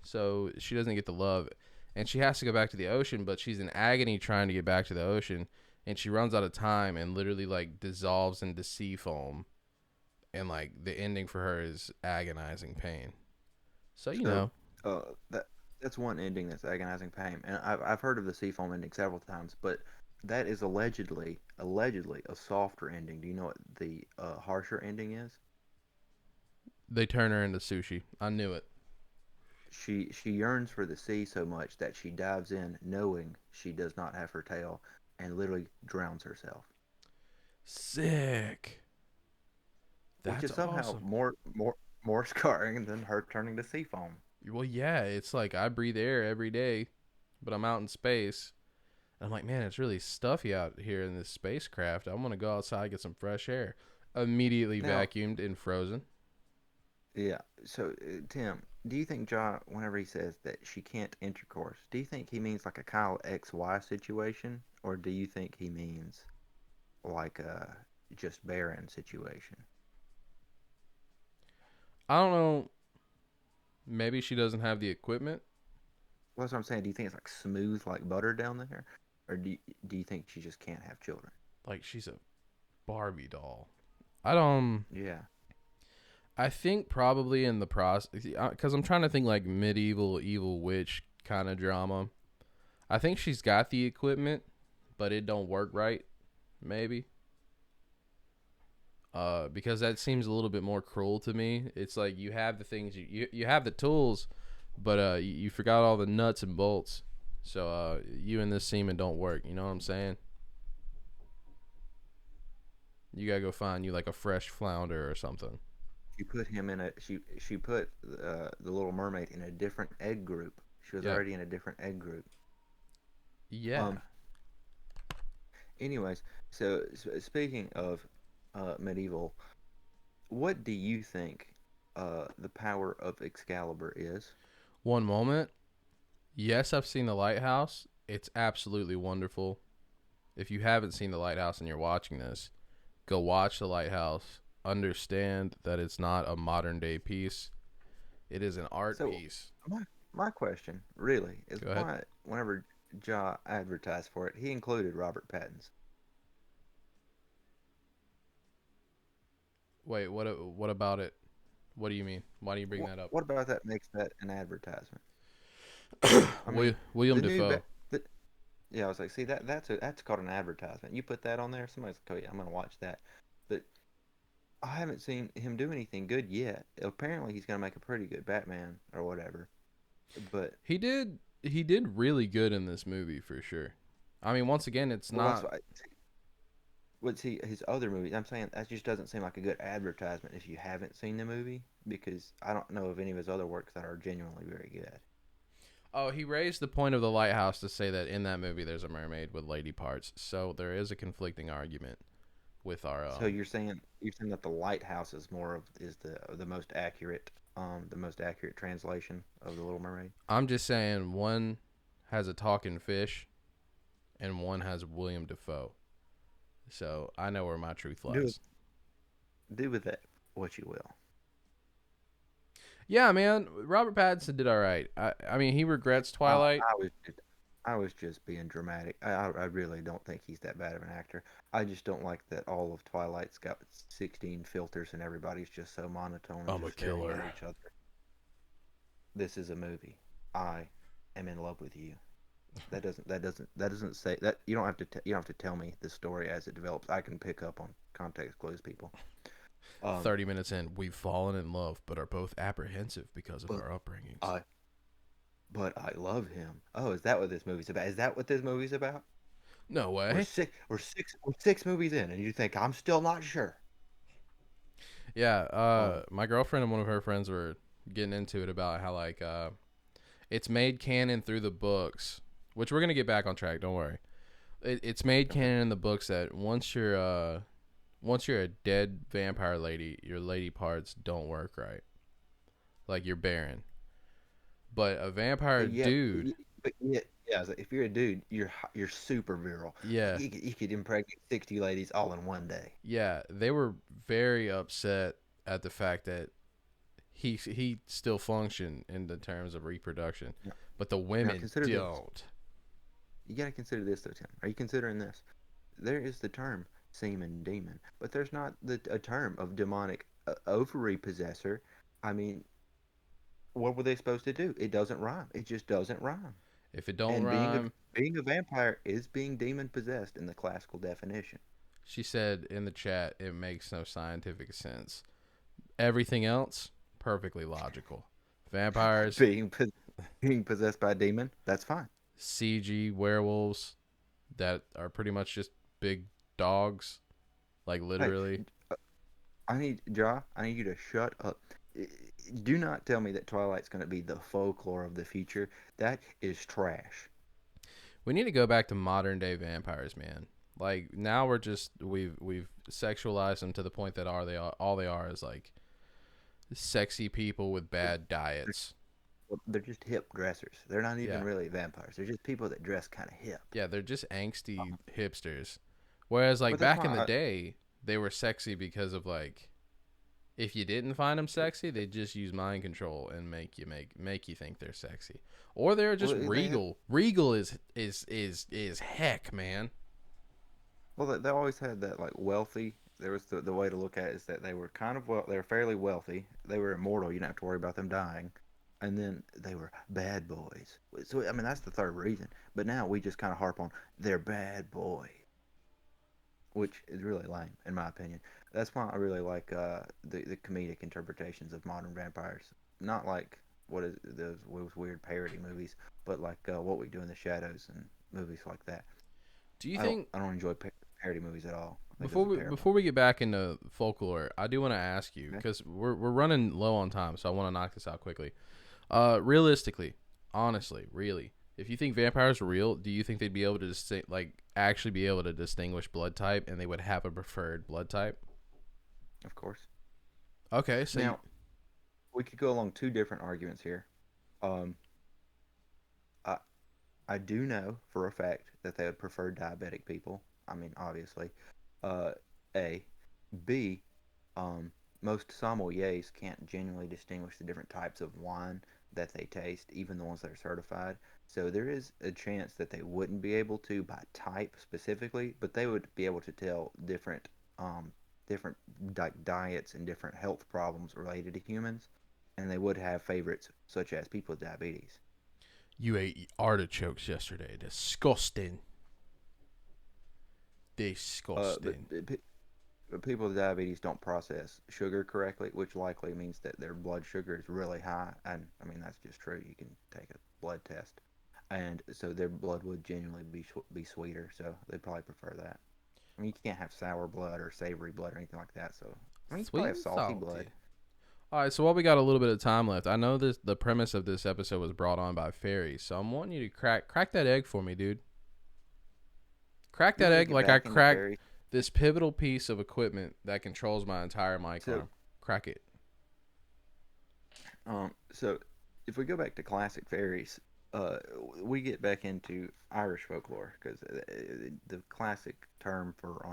so she doesn't get the love. And she has to go back to the ocean, but she's in agony trying to get back to the ocean, and she runs out of time and literally like dissolves into sea foam. And like the ending for her is agonizing pain. So you So know, uh, that that's one ending that's agonizing pain, and I've heard of the seafoam ending several times, but that is allegedly a softer ending. Do you know what the harsher ending is? they turn her into sushi. I knew it. She yearns for the sea so much that she dives in knowing she does not have her tail and literally drowns herself, Sick. which That's is somehow awesome. more scarring than her turning to sea foam. Well, yeah, it's like I breathe air every day, but I'm out in space. And I'm like, man, it's really stuffy out here in this spacecraft. I'm gonna go outside, get some fresh air. Immediately Now, vacuumed and frozen. yeah. So, Tim, do you think John, whenever he says that she can't intercourse, do you think he means like a Kyle XY situation, or do you think he means like a just barren situation? I don't know. Maybe she doesn't have the equipment. Well, that's what I'm saying. Do you think it's like smooth like butter down there, or do you think she just can't have children? Like she's a Barbie doll. I don't. Yeah. I think probably in the process, because I'm trying to think like medieval evil witch kind of drama. I think she's got the equipment, but it don't work right. Maybe. Because that seems a little bit more cruel to me. It's like you have the things you have the tools, but you forgot all the nuts and bolts. So you and this semen don't work. You know what I'm saying? You gotta go find you like a fresh flounder or something. She put him in a she put the Little Mermaid in a different egg group. She was Yep. already in a different egg group. Yeah. Um. Anyways, so speaking of medieval, what do you think the power of Excalibur is? One moment. Yes, I've seen the lighthouse. It's absolutely wonderful. If you haven't seen the lighthouse and you're watching this, go watch the lighthouse. Understand that it's not a modern day piece. It is an art So piece. my my question really is Go ahead. why whenever Ja advertised for it, he included Robert Pattinson. Wait, what about it? What do you mean? Why do you bring that up? What about that makes that an advertisement? I mean, William the new Defoe. the, yeah, I was like, see that's called an advertisement. You put that on there, somebody's like, oh yeah, I'm gonna watch that. But I haven't seen him do anything good yet. Apparently, he's gonna make a pretty good Batman or whatever. But He did really good in this movie for sure. I mean, once again, it's well, that's not. why. What's he his other movies? I'm saying that just doesn't seem like a good advertisement if you haven't seen the movie because I don't know of any of his other works that are genuinely very good. Oh, he raised the point of the lighthouse to say that in that movie there's a mermaid with lady parts. So there is a conflicting argument with our So you're saying that the Lighthouse is more of is the most accurate translation of the Little Mermaid. I'm just saying one has a talking fish and one has William Defoe. So I know where my truth Do lies. do with that what you will. Yeah, man, Robert Pattinson did all right. I mean, he regrets I, Twilight. I was just being dramatic. I really don't think he's that bad of an actor. I just don't like that all of Twilight's got 16 filters and everybody's just so monotone and I'm a just staring at killer. each other. This is a movie. I am in love with you. That doesn't say that. You don't have to you don't have to tell me the story as it develops. I can pick up on context clues, people. Um, 30 minutes in, we've fallen in love, but are both apprehensive because of but our upbringings. I I love him. Oh, is that what this movie's about? Is that what this movie's about? No way. We're six movies in, and you think I'm still not sure? Yeah, Um, my girlfriend and one of her friends were getting into it about how like it's made canon through the books, which we're gonna get back on track. Don't worry. It's made okay. canon in the books that once you're a dead vampire lady, your lady parts don't work right. Like you're barren. But a vampire dude, But yet, yeah. I was like, if you're a dude, you're super virile. Like yeah, you could impregnate 60 ladies all in one day. yeah, they were very upset at the fact that he still functioned in the terms of reproduction, Now, but the now women consider this. don't. You got to consider this though, Tim. Are you considering this? There is the term semen demon, but there's not a term of demonic ovary possessor. I mean, what were they supposed to do? It doesn't rhyme. It just doesn't rhyme. If it don't And rhyme, being a vampire is being demon possessed in the classical definition. she said in the chat, it makes no scientific sense. Everything else, perfectly logical. Vampires, being being possessed by a demon, that's fine. CG werewolves that are pretty much just big dogs, like Hey, literally. I need you to shut up. Do not tell me that Twilight's going to be the folklore of the future. That is trash. We need to go back to modern day vampires, man. Like now we've sexualized them to the point that are they all they are is like sexy people with bad diets. They're just hip dressers. They're not even Yeah. really vampires. They're just people that dress kind of hip. Yeah, they're just angsty hipsters. Whereas like But that's back in the why day, they were sexy because of like if you didn't find them sexy, they'd just use mind control and make you think they're sexy. Or they're just they had regal. Regal is heck, man. they always had that like wealthy. There was the way to look at it is that they were kind of they were fairly wealthy. They were immortal. You didn't have to worry about them dying. And then they were bad boys. So I mean that's the third reason. But now we just kind of harp on they're bad boy, which is really lame in my opinion. That's why I really like the comedic interpretations of modern vampires. Not like what is those weird parody movies, but like What We Do in the Shadows and movies like that. Do you think I don't enjoy parody movies at all. I think those are terrible. before we get back into folklore, I do want to ask you Okay. because we're running low on time, so I want to knock this out quickly. Realistically, honestly, really, if you think vampires are real, do you think they'd be able to actually be able to distinguish blood type, and they would have a preferred blood type? Of course. Okay, so Now we could go along two different arguments here. Um, I I do know for a fact that they would prefer diabetic people. I mean, obviously. Uh, A, B. Um, most sommeliers can't genuinely distinguish the different types of wine that they taste, even the ones that are certified. So there is a chance that they wouldn't be able to by type specifically, but they would be able to tell um, different diets and different health problems related to humans, and they would have favorites such as people with diabetes. you ate artichokes yesterday. Disgusting. But Disgusting. people with diabetes don't process sugar correctly, which likely means that their blood sugar is really high. And I mean, that's just true. You can take a blood test. And so their blood would genuinely be sweeter. So they'd probably prefer that. I mean, you can't have sour blood or savory blood or anything like that. So, I mean, you can probably Sweet have and salty salty. blood. All right, so while we got a little bit of time left, I know this the premise of this episode was brought on by fairies, so I'm wanting you to crack that egg for me, dude. Crack You that want me to egg get like I back into cracked fairies? this pivotal piece of equipment that controls my entire mic So, arm. Crack it. so if we go back to classic fairies, uh, we get back into Irish folklore because the classic term for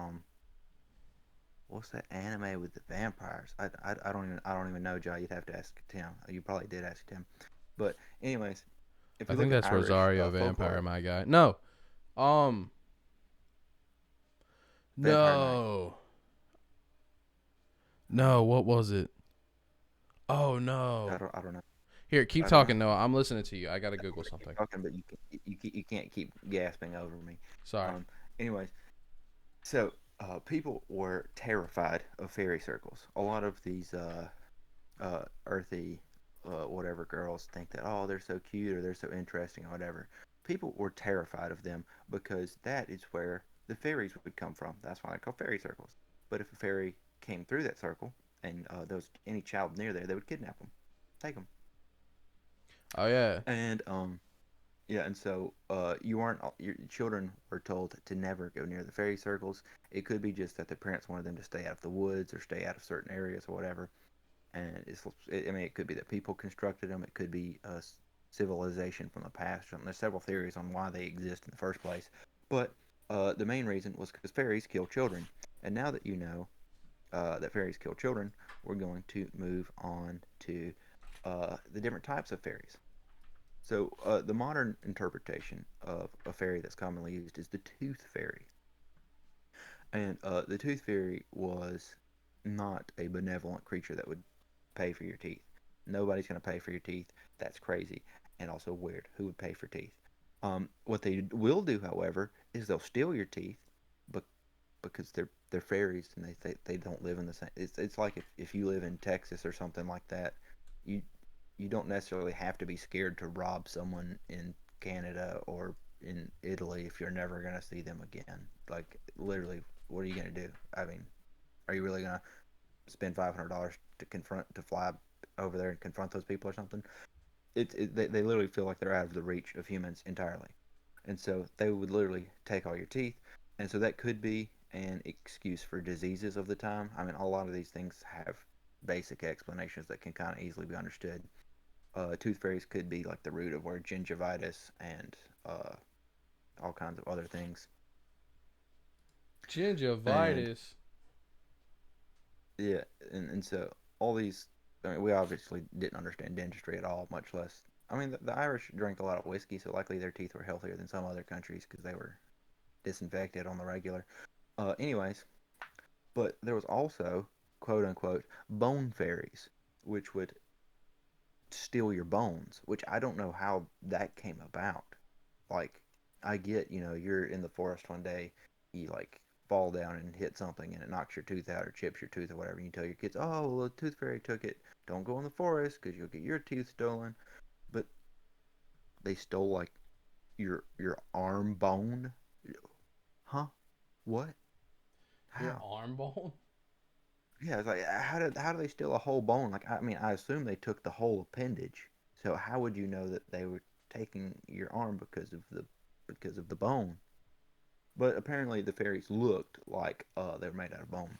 what's that anime with the vampires? I don't even know, Jai. You'd have to ask Tim. You probably did ask Tim. But anyways, if I we think look at that's Irish Rosario Vampire, folklore, my guy. No. Um Vampire Night. no. No, what was it? Oh no. I don't know. Here, keep I don't know. talking, Noah. I'm listening to you. I gotta Google Keep something. talking, but you can't keep gasping over me. Sorry. Um. Anyways, so people were terrified of fairy circles. A lot of these earthy whatever girls think that oh they're so cute or they're so interesting or whatever. People were terrified of them because that is where the fairies would come from. That's why they're called fairy circles. But if a fairy came through that circle and there was any child near there, they would kidnap them, take them, Oh yeah. and yeah, and so you aren't your children were told to never go near the fairy circles. It could be just that the parents wanted them to stay out of the woods or stay out of certain areas or whatever. And I mean, it could be that people constructed them. It could be a civilization from the past. There's several theories on why they exist in the first place. But the main reason was because fairies kill children. And now that you know that fairies kill children, we're going to move on to the different types of fairies. So the modern interpretation of a fairy that's commonly used is the tooth fairy. And the tooth fairy was not a benevolent creature that would pay for your teeth. Nobody's going to pay for your teeth. That's crazy and also weird. Who would pay for teeth? What they will do, however, is they'll steal your teeth, but because they're fairies and they don't live in the same. It's like if you live in Texas or something like that, you you don't necessarily have to be scared to rob someone in Canada or in Italy if you're never gonna see them again. Like literally, what are you gonna do? I mean, are you really gonna spend $500 to fly over there and confront those people or something? They literally feel like they're out of the reach of humans entirely, and so they would literally take all your teeth, and so that could be an excuse for diseases of the time. I mean, a lot of these things have basic explanations that can kind of easily be understood. Tooth fairies could be like the root of where gingivitis and uh, all kinds of other things. And Gingivitis. yeah, and so all these, I mean, we obviously didn't understand dentistry at all, much less. I mean, the Irish drank a lot of whiskey, so likely their teeth were healthier than some other countries because they were disinfected on the regular. Anyways, but there was also quote unquote bone fairies, which would steal your bones, which I don't know how that came about. Like, I get, you're in the forest one day, you like fall down and hit something and it knocks your tooth out or chips your tooth or whatever. And you tell your kids, oh, well, the tooth fairy took it. Don't go in the forest because you'll get your teeth stolen. But they stole like your arm bone. Huh? What? Your How? arm bone? Yeah, it's like how do they steal a whole bone? Like I mean, I assume they took the whole appendage. So how would you know that they were taking your arm because of the bone? But apparently the fairies looked like they were made out of bone.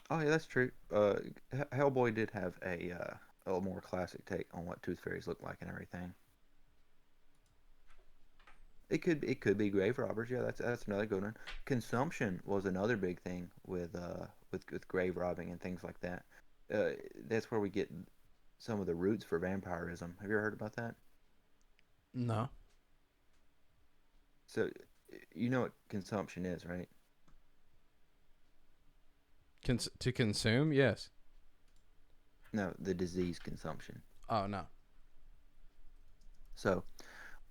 Oh yeah, that's true. Hellboy did have a more classic take on what tooth fairies look like and everything. It could be grave robbers. Yeah, that's another good one. Consumption was another big thing with grave robbing and things like that. That's where we get some of the roots for vampirism. Have you ever heard about that? No. So you know what consumption is, right? To consume? Yes. No, the disease consumption. Oh, no. So,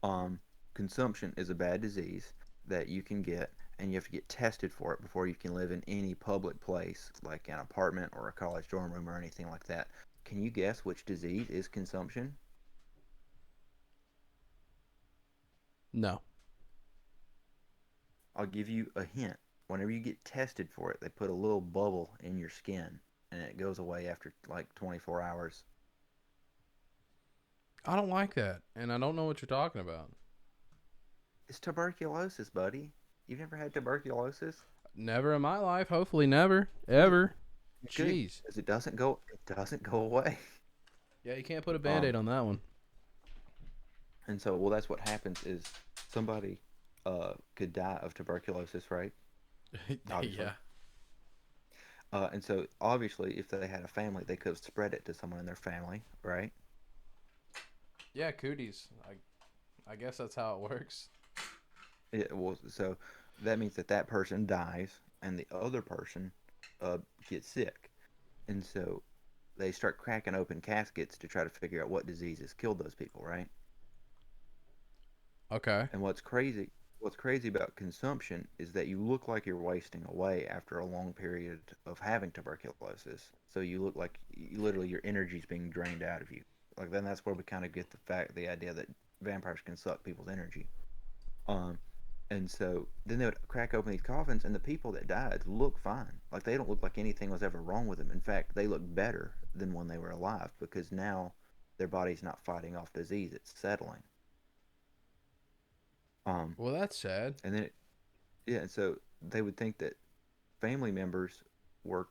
um, consumption is a bad disease that you can get, and you have to get tested for it before you can live in any public place, like an apartment or a college dorm room or anything like that. Can you guess which disease is consumption? No. I'll give you a hint. Whenever you get tested for it, they put a little bubble in your skin, and it goes away after like 24 hours. I don't like that. And I don't know what you're talking about. It's tuberculosis, buddy. You've never had tuberculosis? Never in my life. Hopefully never. Good, Ever. good, Jeez. because it doesn't go away. Yeah, you can't put a band-aid Um, on that one. and so, well, that's what happens is somebody could die of tuberculosis, right? Obviously. Yeah. And so, obviously, if they had a family, they could have spread it to someone in their family, right? Yeah, cooties. I guess that's how it works. Well, so that means that person dies and the other person uh, gets sick. And so they start cracking open caskets to try to figure out what diseases killed those people, right? Okay. And what's crazy about consumption is that you look like you're wasting away after a long period of having tuberculosis. So you look like literally your energy's being drained out of you. Like then that's where we kind of get the idea that vampires can suck people's energy. Um, and so then they would crack open these coffins, and the people that died look fine. Like they don't look like anything was ever wrong with them. In fact, they look better than when they were alive because now their body's not fighting off disease; it's settling. Um, Well, that's sad. and then yeah, and so they would think that family members were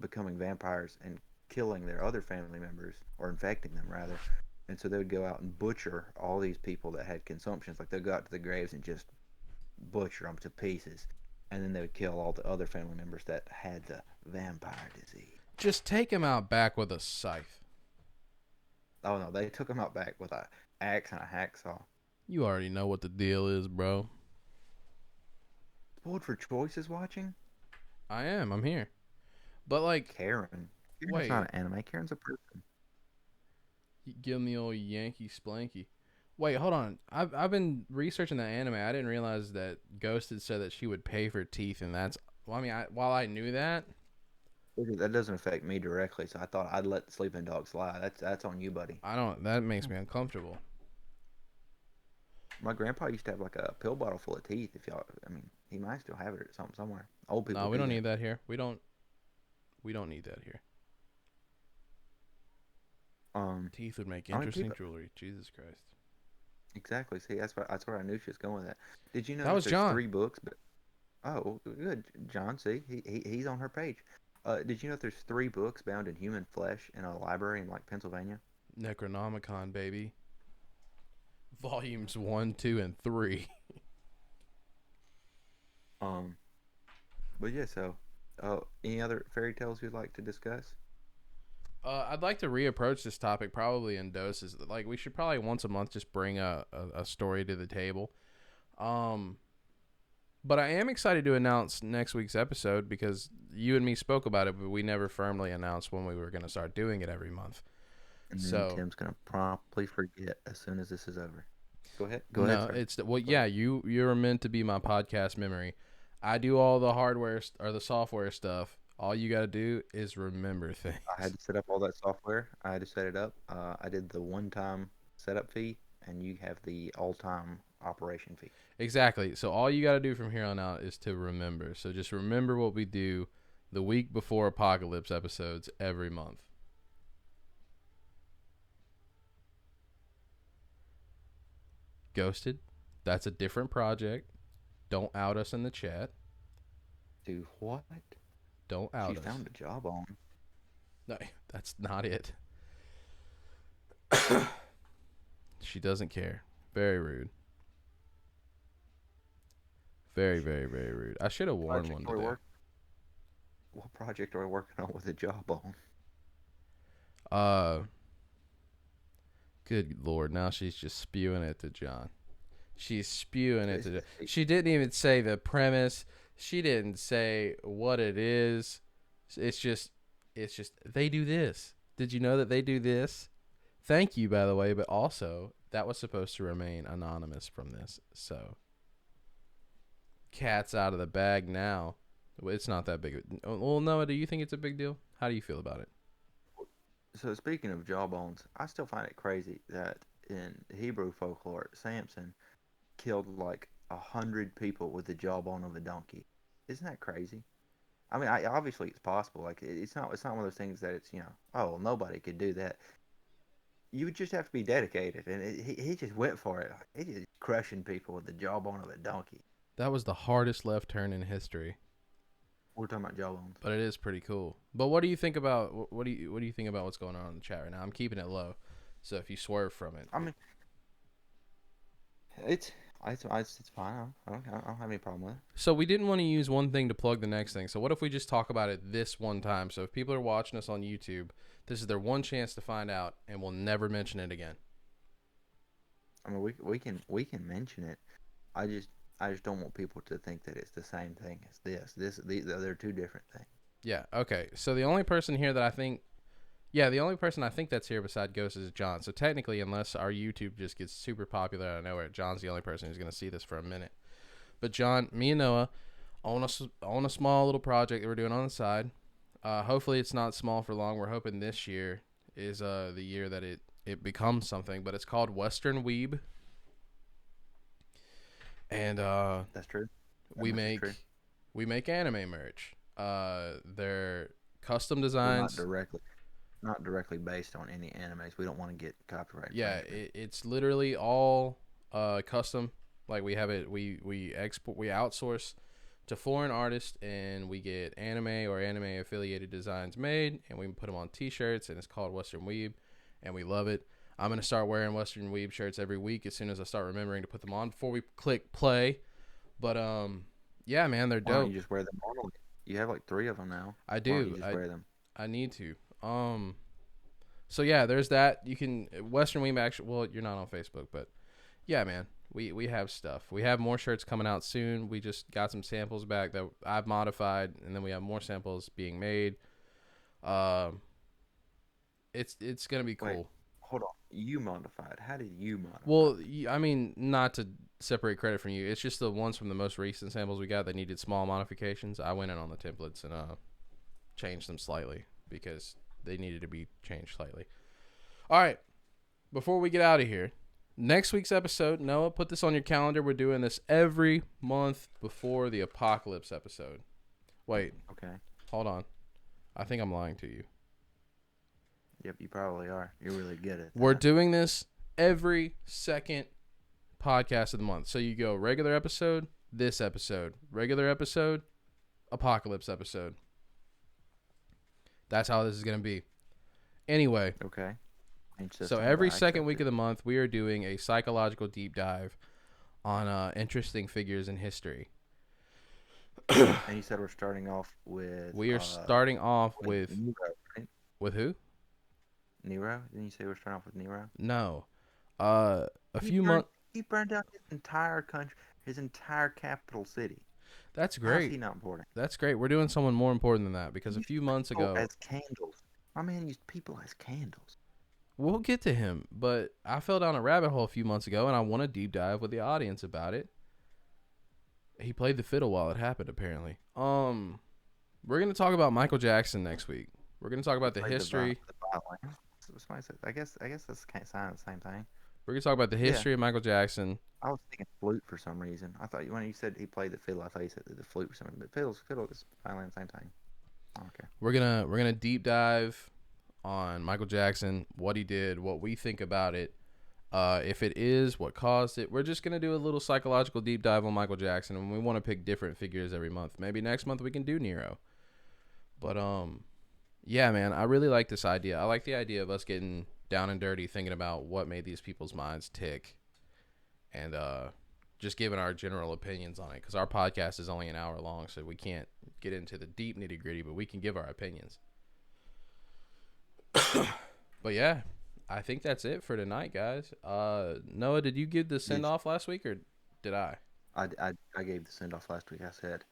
becoming vampires and killing their other family members or infecting them rather. And so they would go out and butcher all these people that had consumptions. Like they'd go out to the graves and just butcher them to pieces, and then they would kill all the other family members that had the vampire disease. Just take him out back with a scythe. Oh no, they took them out back with a axe and a hacksaw. You already know what the deal is, bro. Spoiled for Choice is watching. I am. I'm here. But like, Karen. Karen's wait. not an anime. Karen's a person. Give me old Yankee Splanky. Wait, hold on. I've been researching the anime. I didn't realize that Ghost had said that she would pay for teeth, and that's. Well, I mean, while I knew that, That doesn't affect me directly, so I thought I'd let the sleeping dog slide. That's on you, buddy. I don't. That makes me uncomfortable. My grandpa used to have like a pill bottle full of teeth. If y'all, I mean, he might still have it or something somewhere. Old people No, we do don't that. need that here. We don't. We don't need that here. Um, Teeth would make I mean, interesting people jewelry. Jesus Christ. exactly. See, that's where I knew she was going with that. Did you know That that was there's John. three books? But oh, good, John. See, he's on her page. Did you know that there's three books bound in human flesh in a library in like Pennsylvania? Necronomicon, baby. Volumes 1, 2, and 3. Um, but yeah. So, any other fairy tales you'd like to discuss? I'd like to reapproach this topic probably in doses. Like we should probably once a month just bring a story to the table. Um, but I am excited to announce next week's episode because you and me spoke about it, but we never firmly announced when we were going to start doing it every month. And then So Tim's gonna promptly forget as soon as this is over. Go ahead. Go ahead, no, sir. it's well, Go ahead. yeah, you're meant to be my podcast memory. I do all the hardware or the software stuff. All you got to do is remember I had things. to set up all that software. I had to set it up. I did the one-time setup fee, and you have the all-time operation fee. Exactly. So all you got to do from here on out is to remember. So just remember what we do the week before apocalypse episodes every month. Ghosted. That's a different project. Don't out us in the chat. Do what? Don't She out us. found a job on. No, that's not it. She doesn't care. Very rude. Very, very, very rude. I should have worn Project one are we today. work? What project are we working on with a job on? Uh, good lord. Now she's just spewing it to John. She's spewing it It's, to. it's, She didn't even say the premise. She didn't say what it is. It's just, they do this. Did you know that they do this? Thank you, by the way, but also that was supposed to remain anonymous from this. So, cat's out of the bag now. It's not that big. Well, Noah, do you think it's a big deal? How do you feel about it? so speaking of jawbones, I still find it crazy that in Hebrew folklore, Samson killed like 100 people with the jawbone of a donkey. Isn't that crazy? I mean, obviously it's possible. Like it's not one of those things that it's oh well, nobody could do that. You would just have to be dedicated, and he just went for it. He just crushing people with the jawbone of a donkey. That was the hardest left turn in history. We're talking about jawbones. But it is pretty cool. But what do you think about what do you think about what's going on in the chat right now? I'm keeping it low, so if you swerve from it, I mean, it's it's fine. I don't have any problem with it. so we didn't want to use one thing to plug the next thing. So what if we just talk about it this one time? So if people are watching us on YouTube, this is their one chance to find out, and we'll never mention it again. I mean, we can mention it. I just I just don't want people to think that it's the same thing as this. These they're two different things. Yeah. Okay. So the only person here that I think, yeah, the only person I think that's here beside Ghost is John. So technically, unless our YouTube just gets super popular out of nowhere, John's the only person who's going to see this for a minute. But John, me and Noah own a small little project that we're doing on the side. Hopefully, it's not small for long. We're hoping this year is the year that it becomes something. But it's called Western Weeb, and That's true. That we much is make true. we make anime merch. They're custom Well, designs. not directly based on any animes. We don't want to get copyright Yeah, infringement. it's literally all custom. Like we have it, we outsource to foreign artists, and we get anime or anime affiliated designs made, and we put them on T-shirts, and it's called Western Weeb, and we love it. I'm gonna start wearing Western Weeb shirts every week as soon as I start remembering to put them on before we click play. But yeah, man, they're Why don't dope. you just wear them normally? You have like three of them now. I Why don't you do. just I wear them? I need to. So yeah, there's that. You can Western Weeb actually. Well, you're not on Facebook, but yeah, man, we have stuff. We have more shirts coming out soon. We just got some samples back that I've modified, and then we have more samples being made. Um, it's gonna be Wait, cool. hold on. You modified. How did you modify Well, them? I mean, not to separate credit from you. It's just the ones from the most recent samples we got that needed small modifications. I went in on the templates and changed them slightly because they needed to be changed slightly. All right. Before we get out of here, next week's episode, Noah, put this on your calendar. We're doing this every month before the apocalypse episode. Wait. Okay. Hold on. I think I'm lying to you. Yep, you probably are. You're really good at that. We're doing this every second podcast of the month. So you go regular episode, this episode, regular episode, apocalypse episode. That's how this is going to be. Anyway. Okay. So every second week of the month, we are doing a psychological deep dive on interesting figures in history. And you said we're starting off with... We are starting off with... Nero, right? With who? Nero? Didn't you say we're starting off with Nero? No. A few months... He burned down his entire country, his entire capital city. That's How great. is he not important? That's great. We're doing someone more important than that because a few months ago... As candles. My man used people as candles. We'll get to him, but I fell down a rabbit hole a few months ago, and I want to deep dive with the audience about it. He played the fiddle while it happened, apparently. We're going to talk about Michael Jackson next week. We're going to talk about the history. I guess that's kind of the same thing. We're going to talk about the history of Michael Jackson. I was thinking flute for some reason. I thought when you said he played the fiddle, I thought you said the flute or something. But fiddle is violin, same thing. Okay. We're gonna deep dive on Michael Jackson, what he did, what we think about it, if it is, what caused it. We're just gonna do a little psychological deep dive on Michael Jackson, and we want to pick different figures every month. Maybe next month we can do Nero. But yeah, man, I really like this idea. I like the idea of us getting down and dirty, thinking about what made these people's minds tick, and just giving our general opinions on it. Because our podcast is only an hour long, so we can't get into the deep nitty gritty, but we can give our opinions. But yeah, I think that's it for tonight, guys. Noah, did you give the send off last week, or did I? I gave the send off last week. I said,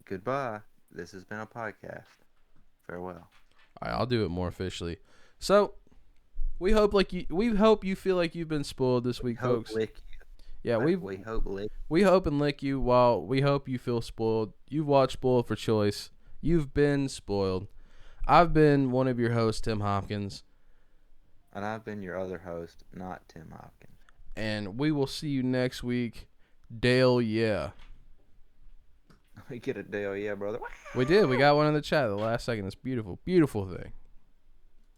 goodbye. This has been a podcast. Farewell. All right, I'll do it more officially. So we hope you feel like you've been spoiled this week, folks. Lick you. Yeah, we hope and lick you. While we hope you feel spoiled. You've watched Spoiled for Choice. You've been spoiled. I've been one of your hosts, Tim Hopkins. And I've been your other host, not Tim Hopkins. And we will see you next week. Dale, yeah. We get a Dale, yeah, brother. We did. We got one in the chat at the last second. It's beautiful. Beautiful thing.